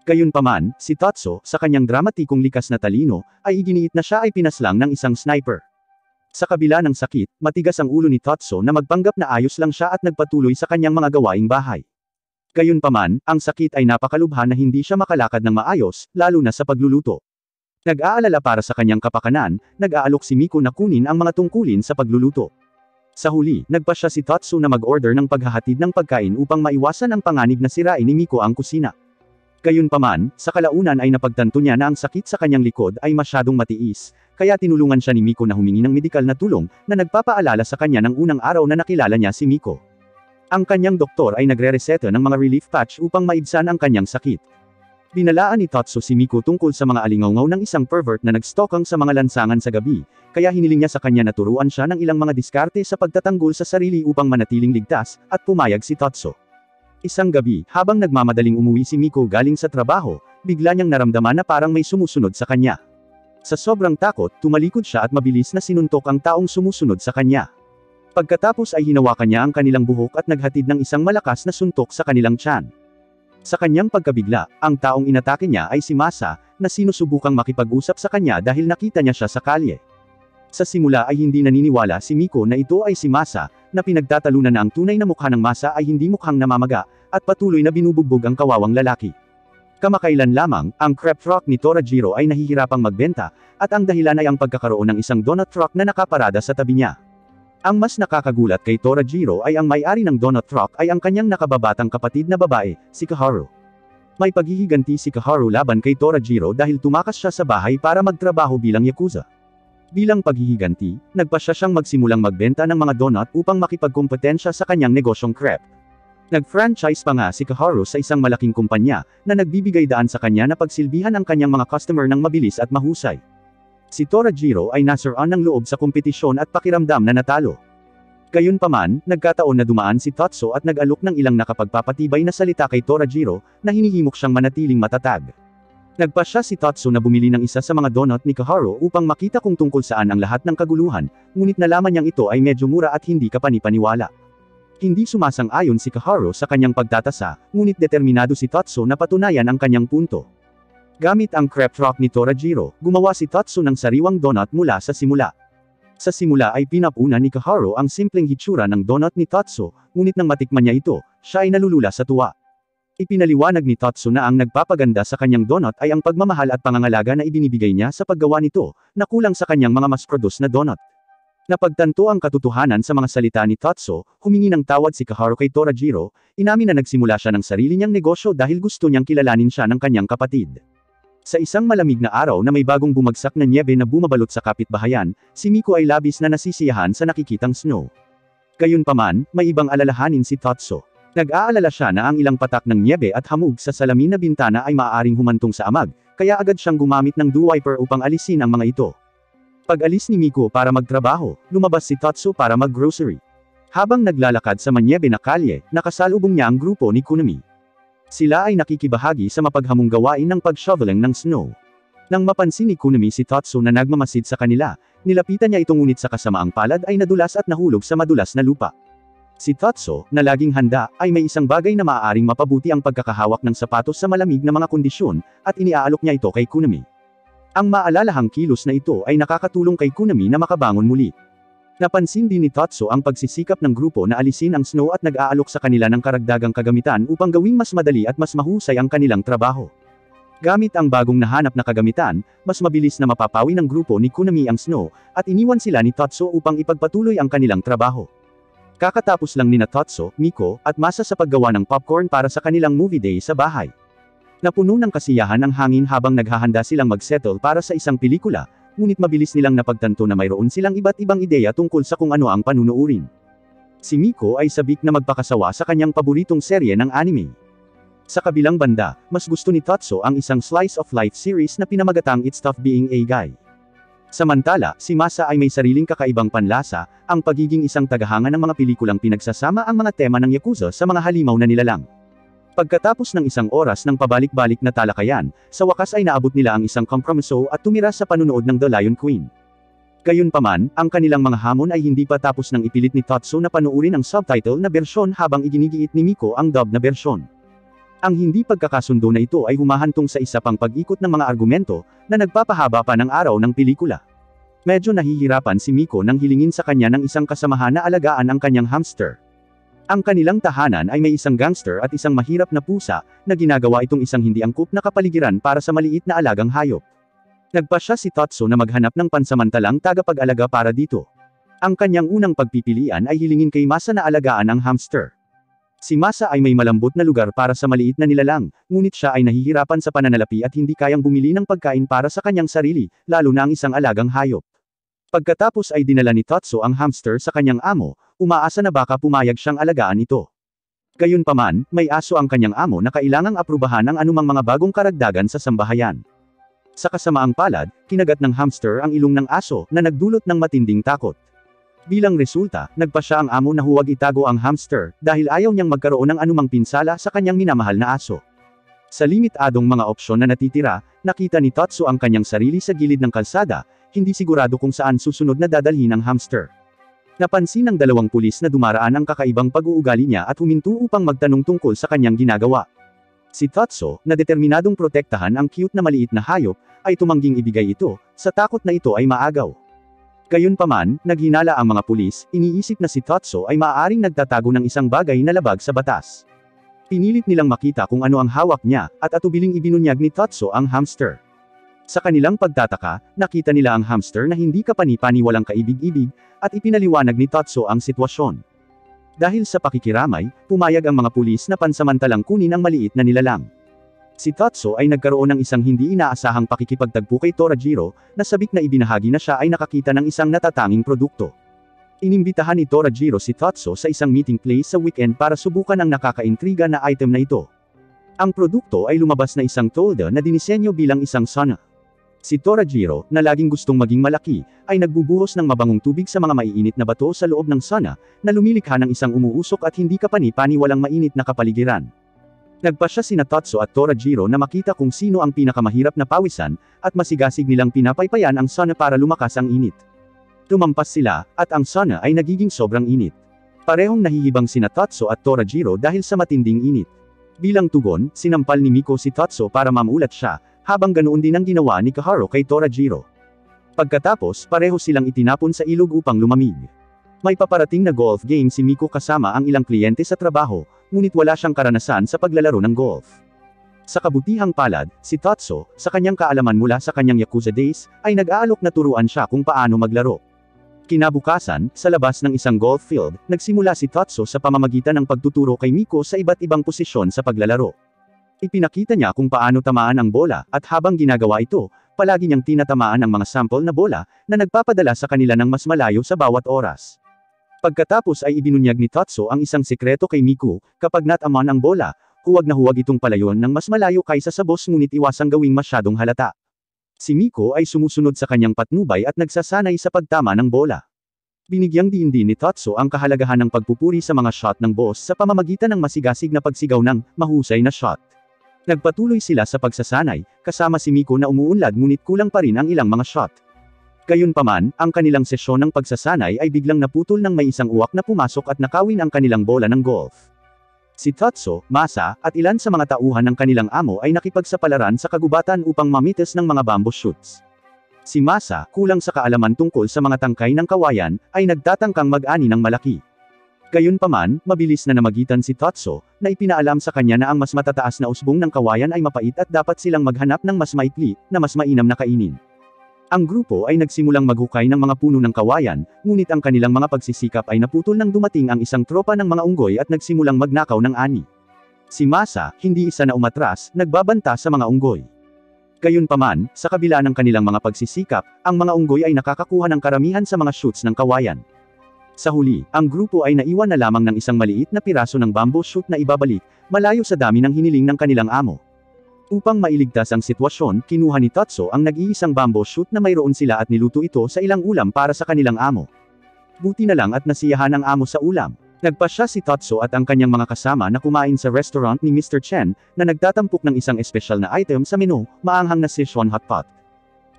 Gayunpaman, si Tatsu, sa kanyang dramatikong likas na talino, ay iginiit na siya ay pinaslang ng isang sniper. Sa kabila ng sakit, matigas ang ulo ni Tatsu na magpanggap na ayos lang siya at nagpatuloy sa kanyang mga gawaing bahay. Gayunpaman, ang sakit ay napakalubha na hindi siya makalakad ng maayos, lalo na sa pagluluto. Nag-aalala para sa kanyang kapakanan, nag-aalok si Miko na kunin ang mga tungkulin sa pagluluto. Sa huli, nagpasya si Tatsu na mag-order ng paghahatid ng pagkain upang maiwasan ang panganib na sirain ni Miko ang kusina. Gayunpaman, sa kalaunan ay napagtanto niya na ang sakit sa kanyang likod ay masyadong matiis, kaya tinulungan siya ni Miko na humingi ng medikal na tulong, na nagpapaalala sa kanya ng unang araw na nakilala niya si Miko. Ang kanyang doktor ay nagre-reseta ng mga relief patch upang maibsan ang kanyang sakit. Binalaan ni Tatsu si Miko tungkol sa mga alingaw ng isang pervert na nagstalkang sa mga lansangan sa gabi, kaya hiniling niya sa kanya na turuan siya ng ilang mga diskarte sa pagtatanggol sa sarili upang manatiling ligtas, at pumayag si Tatsu. Isang gabi, habang nagmamadaling umuwi si Miko galing sa trabaho, bigla niyang naramdaman na parang may sumusunod sa kanya. Sa sobrang takot, tumalikod siya at mabilis na sinuntok ang taong sumusunod sa kanya. Pagkatapos ay hinawakan niya ang kanilang buhok at naghatid ng isang malakas na suntok sa kanilang tiyan. Sa kanyang pagkabigla, ang taong inatake niya ay si Masa, na sinusubukang makipag-usap sa kanya dahil nakita niya siya sa kalye. Sa simula ay hindi naniniwala si Miko na ito ay si Masa, na pinagtatalunan na ang tunay na mukha ng Masa ay hindi mukhang namamaga, at patuloy na binubugbog ang kawawang lalaki. Kamakailan lamang, ang crepe truck ni Torajiro ay nahihirapang magbenta, at ang dahilan ay ang pagkakaroon ng isang donut truck na nakaparada sa tabi niya. Ang mas nakakagulat kay Torajiro ay ang may-ari ng donut truck ay ang kanyang nakababatang kapatid na babae, si Kaharu. May paghihiganti si Kaharu laban kay Torajiro dahil tumakas siya sa bahay para magtrabaho bilang yakuza. Bilang paghihiganti, nagpasya siyang magsimulang magbenta ng mga donut upang makipagkompetensya sa kanyang negosyong crepe. Nag-franchise pa nga si Kaharu sa isang malaking kumpanya, na nagbibigay daan sa kanya na pagsilbihan ang kanyang mga customer ng mabilis at mahusay. Si Torajiro ay nasiraan ng loob sa kompetisyon at pakiramdam na natalo. Gayunpaman, nagkataon na dumaan si Tatsu at nag-alok ng ilang nakapagpapatibay na salita kay Torajiro, na hinihimok siyang manatiling matatag. Nagpasya si Tatsu na bumili ng isa sa mga donut ni Kaharu upang makita kung tungkol saan ang lahat ng kaguluhan, ngunit nalaman niyang ito ay medyo mura at hindi kapani-paniwala. Hindi sumasang-ayon si Kaharu sa kanyang pagtatasa, ngunit determinado si Tatsu na patunayan ang kanyang punto. Gamit ang crepe truck ni Torajiro, gumawa si Tatsu ng sariwang donut mula sa simula. Sa simula ay pinapuna ni Kaharu ang simpleng hitsura ng donut ni Tatsu, ngunit nang matikman niya ito, siya ay nalulula sa tuwa. Ipinaliwanag ni Tatsu na ang nagpapaganda sa kanyang donut ay ang pagmamahal at pangangalaga na ibinibigay niya sa paggawa nito, na kulang sa kanyang mga mass-produce na donut. Napagtanto ang katotohanan sa mga salita ni Tatsu, humingi ng tawad si Kaharu kay Torajiro, inamin na nagsimula siya ng sarili niyang negosyo dahil gusto niyang kilalanin siya ng kanyang kapatid. Sa isang malamig na araw na may bagong bumagsak na nyebe na bumabalot sa kapitbahayan, si Miko ay labis na nasisiyahan sa nakikitang snow. Gayunpaman, may ibang alalahanin si Tatsu. Nag-aalala siya na ang ilang patak ng nyebe at hamog sa salamin na bintana ay maaaring humantong sa amag, kaya agad siyang gumamit ng dew wiper upang alisin ang mga ito. Pag-alis ni Miko para magtrabaho, lumabas si Tatsu para mag-grocery. Habang naglalakad sa manyebe na kalye, nakasalubong niya ang grupo ni Kunami. Sila ay nakikibahagi sa mapaghamong gawain ng pag-shoveling ng snow. Nang mapansin ni Kunami si Tatsu na nagmamasid sa kanila, nilapitan niya ito ngunit sa kasamaang palad ay nadulas at nahulog sa madulas na lupa. Si Tatsu, na laging handa, ay may isang bagay na maaaring mapabuti ang pagkakahawak ng sapatos sa malamig na mga kondisyon, at iniaalok niya ito kay Kunami. Ang maalalahang kilos na ito ay nakakatulong kay Kunami na makabangon muli. Napansin din ni Tatsu ang pagsisikap ng grupo na alisin ang snow at nag-aalok sa kanila ng karagdagang kagamitan upang gawing mas madali at mas mahusay ang kanilang trabaho. Gamit ang bagong nahanap na kagamitan, mas mabilis na mapapawi ng grupo ni Kunami ang snow, at iniwan sila ni Tatsu upang ipagpatuloy ang kanilang trabaho. Kakatapos lang nina Tatsu, Miko, at Masa sa paggawa ng popcorn para sa kanilang movie day sa bahay. Napuno ng kasiyahan ang hangin habang naghahanda silang mag-settle para sa isang pelikula, ngunit mabilis nilang napagtanto na mayroon silang iba't ibang ideya tungkol sa kung ano ang panunuurin. Si Miko ay sabik na magpakasawa sa kanyang paboritong serye ng anime. Sa kabilang banda, mas gusto ni Tatsu ang isang slice of life series na pinamagatang It's Tough Being a Guy. Samantala, si Masa ay may sariling kakaibang panlasa, ang pagiging isang tagahanga ng mga pelikulang pinagsasama ang mga tema ng Yakuza sa mga halimaw na nilalang. Pagkatapos ng isang oras ng pabalik-balik na talakayan, sa wakas ay naabot nila ang isang kompromiso at tumira sa panunood ng The Lion Queen. Gayunpaman, ang kanilang mga hamon ay hindi pa tapos nang ipilit ni Tatsu na panuurin ang subtitle na bersyon habang iginigiit ni Miko ang dub na bersyon. Ang hindi pagkakasundo na ito ay humahantong sa isa pang pag-ikot ng mga argumento, na nagpapahaba pa ng araw ng pelikula. Medyo nahihirapan si Miko nang hilingin sa kanya ng isang kasamahan na alagaan ang kanyang hamster. Ang kanilang tahanan ay may isang gangster at isang mahirap na pusa, na ginagawa itong isang hindi angkop na kapaligiran para sa maliit na alagang hayop. Nagpasya si Tatsu na maghanap ng pansamantalang tagapag-alaga para dito. Ang kanyang unang pagpipilian ay hilingin kay Masa na alagaan ang hamster. Si Masa ay may malambot na lugar para sa maliit na nilalang, ngunit siya ay nahihirapan sa pananalapi at hindi kayang bumili ng pagkain para sa kanyang sarili, lalo na ang isang alagang hayop. Pagkatapos ay dinala ni Tatsu ang hamster sa kanyang amo, umaasa na baka pumayag siyang alagaan ito. Gayunpaman, may aso ang kanyang amo na kailangang aprubahan ang anumang mga bagong karagdagan sa sambahayan. Sa kasamaang palad, kinagat ng hamster ang ilong ng aso, na nagdulot ng matinding takot. Bilang resulta, nagpasya ang amo na huwag itago ang hamster, dahil ayaw niyang magkaroon ng anumang pinsala sa kanyang minamahal na aso. Sa limitadong mga opsyon na natitira, nakita ni Tatsu ang kanyang sarili sa gilid ng kalsada, hindi sigurado kung saan susunod na dadalhin ang hamster. Napansin ng dalawang pulis na dumaraan ang kakaibang pag-uugali niya at huminto upang magtanong tungkol sa kanyang ginagawa. Si Tatsu, na determinadong protektahan ang cute na maliit na hayop, ay tumangging ibigay ito, sa takot na ito ay maagaw. Gayunpaman, naghinala ang mga pulis, iniisip na si Tatsu ay maaaring nagtatago ng isang bagay na labag sa batas. Pinilit nilang makita kung ano ang hawak niya, at atubiling ibinunyag ni Tatsu ang hamster. Sa kanilang pagtataka, nakita nila ang hamster na hindi kapani-paniwalang kaibig-ibig, at ipinaliwanag ni Tatsu ang sitwasyon. Dahil sa pakikiramay, pumayag ang mga pulis na pansamantalang kunin ang maliit na nilalang. Si Tatsu ay nagkaroon ng isang hindi inaasahang pakikipagtagpo kay Torajiro, na sabik na ibinahagi na siya ay nakakita ng isang natatanging produkto. Inimbitahan ni Torajiro si Tatsu sa isang meeting place sa weekend para subukan ang nakakaintriga na item na ito. Ang produkto ay lumabas na isang tolda na dinisenyo bilang isang sauna. Si Torajiro, na laging gustong maging malaki, ay nagbubuhos ng mabangong tubig sa mga maiinit na bato sa loob ng sauna, na lumilikha ng isang umuusok at hindi kapani-paniwalang mainit na kapaligiran. Nagpasya sina Tatsu at Torajiro na makita kung sino ang pinakamahirap na pawisan, at masigasig nilang pinapaypayan ang sauna para lumakas ang init. Tumampas sila, at ang sauna ay nagiging sobrang init. Parehong nahihibang sina Tatsu at Torajiro dahil sa matinding init. Bilang tugon, sinampal ni Miko si Tatsu para mamulat siya, habang ganoon din ang ginawa ni Kaharu kay Torajiro. Pagkatapos, pareho silang itinapon sa ilog upang lumamig. May paparating na golf game si Miko kasama ang ilang kliyente sa trabaho, ngunit wala siyang karanasan sa paglalaro ng golf. Sa kabutihang palad, si Tatsu, sa kanyang kaalaman mula sa kanyang Yakuza days, ay nag-aalok na turuan siya kung paano maglaro. Kinabukasan, sa labas ng isang golf field, nagsimula si Tatsu sa pamamagitan ng pagtuturo kay Miko sa iba't ibang posisyon sa paglalaro. Ipinakita niya kung paano tamaan ang bola, at habang ginagawa ito, palagi niyang tinatamaan ang mga sample na bola, na nagpapadala sa kanila ng mas malayo sa bawat oras. Pagkatapos ay ibinunyag ni Tatsu ang isang sekreto kay Miko, kapag natamaan ang bola, huwag na huwag itong palayon ng mas malayo kaysa sa boss ngunit iwasang gawing masyadong halata. Si Miko ay sumusunod sa kanyang patnubay at nagsasanay sa pagtama ng bola. Binigyang diin din ni Tatsu ang kahalagahan ng pagpupuri sa mga shot ng boss sa pamamagitan ng masigasig na pagsigaw ng mahusay na shot. Nagpatuloy sila sa pagsasanay, kasama si Miko na umuunlad ngunit kulang pa rin ang ilang mga shot. Gayunpaman, ang kanilang sesyon ng pagsasanay ay biglang naputol nang may isang uwak na pumasok at nakawin ang kanilang bola ng golf. Si Tatsu, Masa, at ilan sa mga tauhan ng kanilang amo ay nakipagsapalaran sa kagubatan upang mamitas ng mga bamboo shoots. Si Masa, kulang sa kaalaman tungkol sa mga tangkay ng kawayan, ay nagtatangkang mag-ani ng malaki. Gayunpaman, mabilis na namagitan si Tatsu, na ipinaalam sa kanya na ang mas matataas na usbong ng kawayan ay mapait at dapat silang maghanap ng mas maikli, na mas mainam na kainin. Ang grupo ay nagsimulang maghukay ng mga puno ng kawayan, ngunit ang kanilang mga pagsisikap ay naputol nang dumating ang isang tropa ng mga unggoy at nagsimulang magnakaw ng ani. Si Masa, hindi isa na umatras, nagbabanta sa mga unggoy. Gayunpaman, sa kabila ng kanilang mga pagsisikap, ang mga unggoy ay nakakakuha ng karamihan sa mga shoots ng kawayan. Sa huli, ang grupo ay naiwan na lamang ng isang maliit na piraso ng bamboo shoot na ibabalik, malayo sa dami ng hiniling ng kanilang amo. Upang mailigtas ang sitwasyon, kinuha ni Tatsu ang nag-iisang bamboo shoot na mayroon sila at niluto ito sa ilang ulam para sa kanilang amo. Buti na lang at nasiyahan ang amo sa ulam. Nagpasya si Tatsu at ang kanyang mga kasama na kumain sa restaurant ni Mr. Chen, na nagtatampok ng isang espesyal na item sa menu, maanghang na Sichuan hot pot.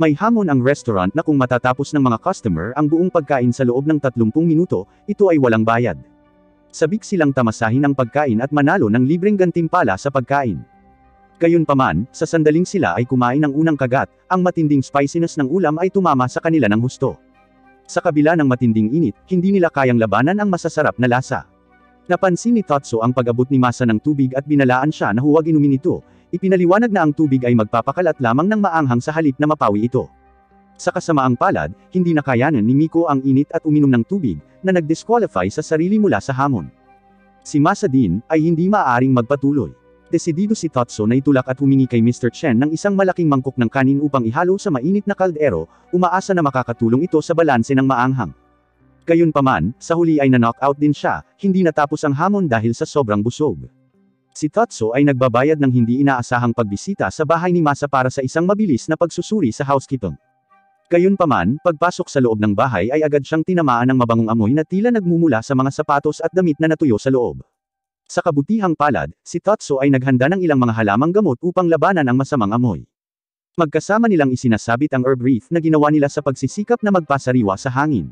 May hamon ang restaurant na kung matatapos ng mga customer ang buong pagkain sa loob ng 30 minuto, ito ay walang bayad. Sabik silang tamasahin ang pagkain at manalo ng libreng gantimpala sa pagkain. Gayunpaman, sa sandaling sila ay kumain ng unang kagat, ang matinding spiciness ng ulam ay tumama sa kanila ng husto. Sa kabila ng matinding init, hindi nila kayang labanan ang masasarap na lasa. Napansin ni Tatsu ang pag-abot ni Masa ng tubig at binalaan siya na huwag inumin ito. Ipinaliwanag na ang tubig ay magpapakalat lamang ng maanghang sa halip na mapawi ito. Sa kasamaang palad, hindi nakayanan ni Miko ang init at uminom ng tubig, na nag-disqualify sa sarili mula sa hamon. Si Masa din, ay hindi maaaring magpatuloy. Desidido si Tatsu na itulak at humingi kay Mr. Chen ng isang malaking mangkok ng kanin upang ihalo sa mainit na kaldero, umaasa na makakatulong ito sa balanse ng maanghang. Gayunpaman, sa huli ay na-knockout din siya, hindi natapos ang hamon dahil sa sobrang busog. Si Tatsu ay nagbabayad ng hindi inaasahang pagbisita sa bahay ni Masa para sa isang mabilis na pagsusuri sa housekeeping. Gayunpaman, pagpasok sa loob ng bahay ay agad siyang tinamaan ng mabangong amoy na tila nagmumula sa mga sapatos at damit na natuyo sa loob. Sa kabutihang palad, si Tatsu ay naghanda ng ilang mga halamang gamot upang labanan ang masamang amoy. Magkasama nilang isinasabit ang herb wreath na ginawa nila sa pagsisikap na magpasariwa sa hangin.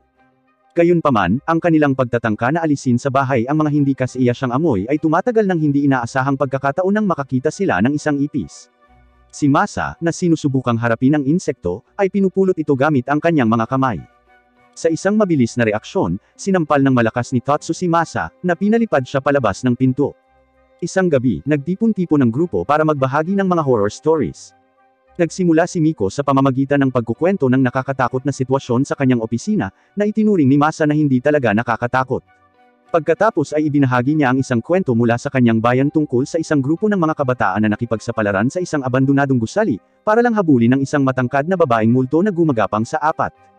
Gayunpaman, ang kanilang pagtatangka na alisin sa bahay ang mga hindi kasiyasyang amoy ay tumatagal ng hindi inaasahang pagkakataon nang makakita sila ng isang ipis. Si Masa, na sinusubukang harapin ang insekto, ay pinupulot ito gamit ang kanyang mga kamay. Sa isang mabilis na reaksyon, sinampal ng malakas ni Tatsu si Masa, na pinalipad siya palabas ng pinto. Isang gabi, nagtipon-tipon ng grupo para magbahagi ng mga horror stories. Nagsimula si Miko sa pamamagitan ng pagkukwento ng nakakatakot na sitwasyon sa kanyang opisina, na itinuring ni Masa na hindi talaga nakakatakot. Pagkatapos ay ibinahagi niya ang isang kwento mula sa kanyang bayan tungkol sa isang grupo ng mga kabataan na nakipagsapalaran sa isang abandonadong gusali, para lang habulin ng isang matangkad na babaeng multo na gumagapang sa apat.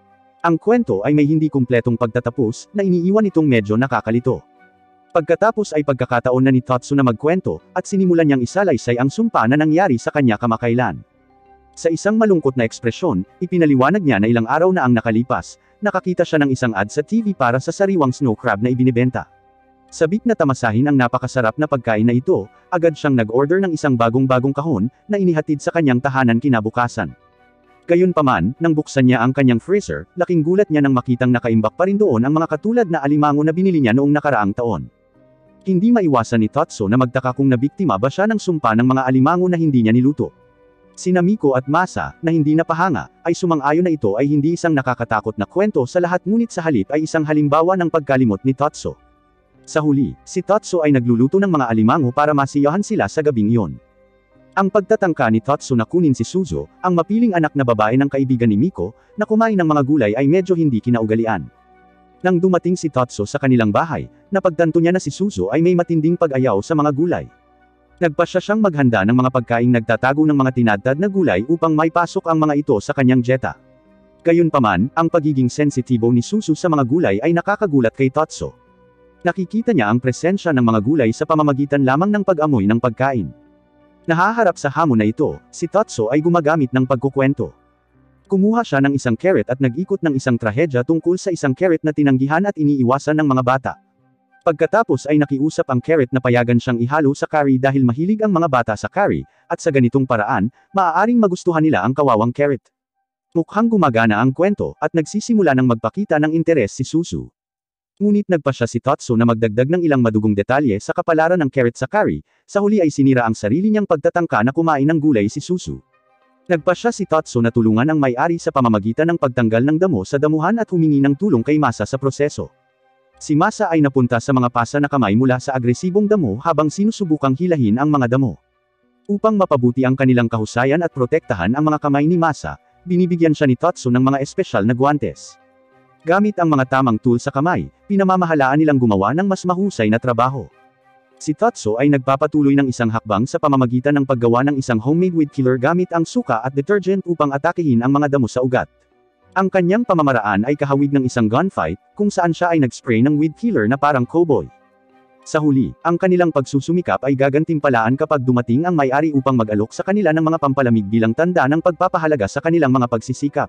Ang kwento ay may hindi kumpletong pagtatapos, na iniiwan itong medyo nakakalito. Pagkatapos ay pagkakataon na ni Tatsu na magkwento, at sinimulan niyang isalaysay ang sumpa na nangyari sa kanya kamakailan. Sa isang malungkot na ekspresyon, ipinaliwanag niya na ilang araw na ang nakalipas, nakakita siya ng isang ad sa TV para sa sariwang snow crab na ibinibenta. Sabik na tamasahin ang napakasarap na pagkain na ito, agad siyang nag-order ng isang bagong-bagong kahon, na inihatid sa kanyang tahanan kinabukasan. Gayunpaman, nang buksan niya ang kanyang freezer, laking gulat niya nang makitang nakaimbak pa rin doon ang mga katulad na alimango na binili niya noong nakaraang taon. Hindi maiwasan ni Tatsu na magtaka kung nabiktima ba siya ng sumpa ng mga alimango na hindi niya niluto. Sina Miko at Masa, na hindi napahanga, ay sumang-ayon na ito ay hindi isang nakakatakot na kwento sa lahat ngunit sa halip ay isang halimbawa ng pagkalimot ni Tatsu. Sa huli, si Tatsu ay nagluluto ng mga alimango para masiyahan sila sa gabing iyon. Ang pagtatangka ni Tatsu na kunin si Suzu, ang mapiling anak na babae ng kaibigan ni Miko, na kumain ng mga gulay ay medyo hindi kinaugalian. Nang dumating si Tatsu sa kanilang bahay, napagtanto niya na si Suzu ay may matinding pag-ayaw sa mga gulay. Nagpasya siyang maghanda ng mga pagkaing nagtatago ng mga tinadtad na gulay upang maipasok ang mga ito sa kanyang dieta. Gayunpaman, ang pagiging sensitibo ni Suzu sa mga gulay ay nakakagulat kay Tatsu. Nakikita niya ang presensya ng mga gulay sa pamamagitan lamang ng pag-amoy ng pagkain. Nahaharap sa hamon na ito, si Tatsu ay gumagamit ng pagkukwento. Kumuha siya ng isang carrot at nag-ikot ng isang trahedya tungkol sa isang carrot na tinanggihan at iniiwasan ng mga bata. Pagkatapos ay nakiusap ang carrot na payagan siyang ihalo sa curry dahil mahilig ang mga bata sa curry, at sa ganitong paraan, maaaring magustuhan nila ang kawawang carrot. Mukhang gumagana ang kwento, at nagsisimula ng magpakita ng interes si Suzu. Ngunit nagpasya si Tatsu na magdagdag ng ilang madugong detalye sa kapalaran ng carrot sa curry, sa huli ay sinira ang sarili niyang pagtatangka na kumain ng gulay si Suzu. Nagpasya si Tatsu na tulungan ang may-ari sa pamamagitan ng pagtanggal ng damo sa damuhan at humingi ng tulong kay Masa sa proseso. Si Masa ay napunta sa mga pasa na kamay mula sa agresibong damo habang sinusubukang hilahin ang mga damo. Upang mapabuti ang kanilang kahusayan at protektahan ang mga kamay ni Masa, binibigyan siya ni Tatsu ng mga espesyal na guwantes. Gamit ang mga tamang tool sa kamay, pinamamahalaan nilang gumawa ng mas mahusay na trabaho. Si Tatsu ay nagpapatuloy ng isang hakbang sa pamamagitan ng paggawa ng isang homemade weed killer gamit ang suka at detergent upang atakehin ang mga damo sa ugat. Ang kanyang pamamaraan ay kahawig ng isang gunfight, kung saan siya ay nag-spray ng weed killer na parang cowboy. Sa huli, ang kanilang pagsusumikap ay gagantimpalaan kapag dumating ang may-ari upang mag-alok sa kanila ng mga pampalamig bilang tanda ng pagpapahalaga sa kanilang mga pagsisikap.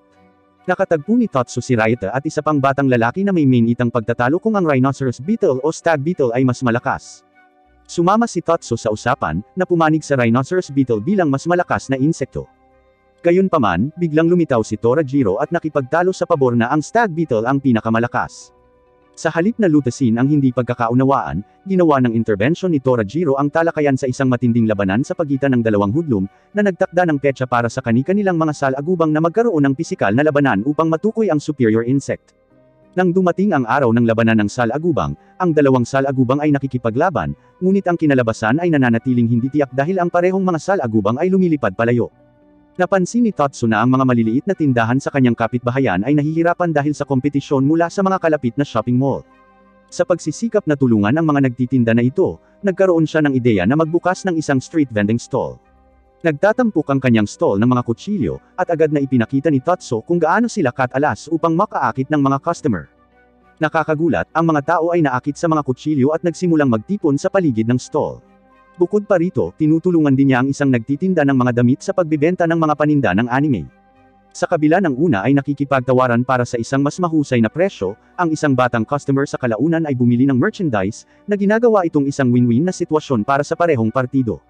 Nakatagpo ni Tatsu si Ryota at isa pang batang lalaki na may mainitang pagtatalo kung ang rhinoceros beetle o stag beetle ay mas malakas. Sumama si Tatsu sa usapan, na pumanig sa rhinoceros beetle bilang mas malakas na insekto. Gayunpaman, biglang lumitaw si Torajiro at nakipagtalo sa pabor na ang stag beetle ang pinakamalakas. Sa halip na lutasin ang hindi pagkakaunawaan, ginawa ng interbensyon ni Torajiro ang talakayan sa isang matinding labanan sa pagitan ng dalawang hudlum, na nagtakda ng petsa para sa kani-kanilang mga salagubang na magkaroon ng pisikal na labanan upang matukoy ang superior insect. Nang dumating ang araw ng labanan ng salagubang, ang dalawang salagubang ay nakikipaglaban, ngunit ang kinalabasan ay nananatiling hindi tiyak dahil ang parehong mga salagubang ay lumilipad palayo. Napansin ni Tatsu na ang mga maliliit na tindahan sa kanyang kapitbahayan ay nahihirapan dahil sa kompetisyon mula sa mga kalapit na shopping mall. Sa pagsisikap na tulungan ang mga nagtitinda na ito, nagkaroon siya ng ideya na magbukas ng isang street vending stall. Nagtatampok ang kanyang stall ng mga kutsilyo, at agad na ipinakita ni Tatsu kung gaano sila katalas upang makaakit ng mga customer. Nakakagulat, ang mga tao ay naakit sa mga kutsilyo at nagsimulang magtipon sa paligid ng stall. Bukod pa rito, tinutulungan din niya ang isang nagtitinda ng mga damit sa pagbibenta ng mga paninda ng anime. Sa kabila ng una ay nakikipagtawaran para sa isang mas mahusay na presyo, ang isang batang customer sa kalaunan ay bumili ng merchandise, na ginagawa itong isang win-win na sitwasyon para sa parehong partido.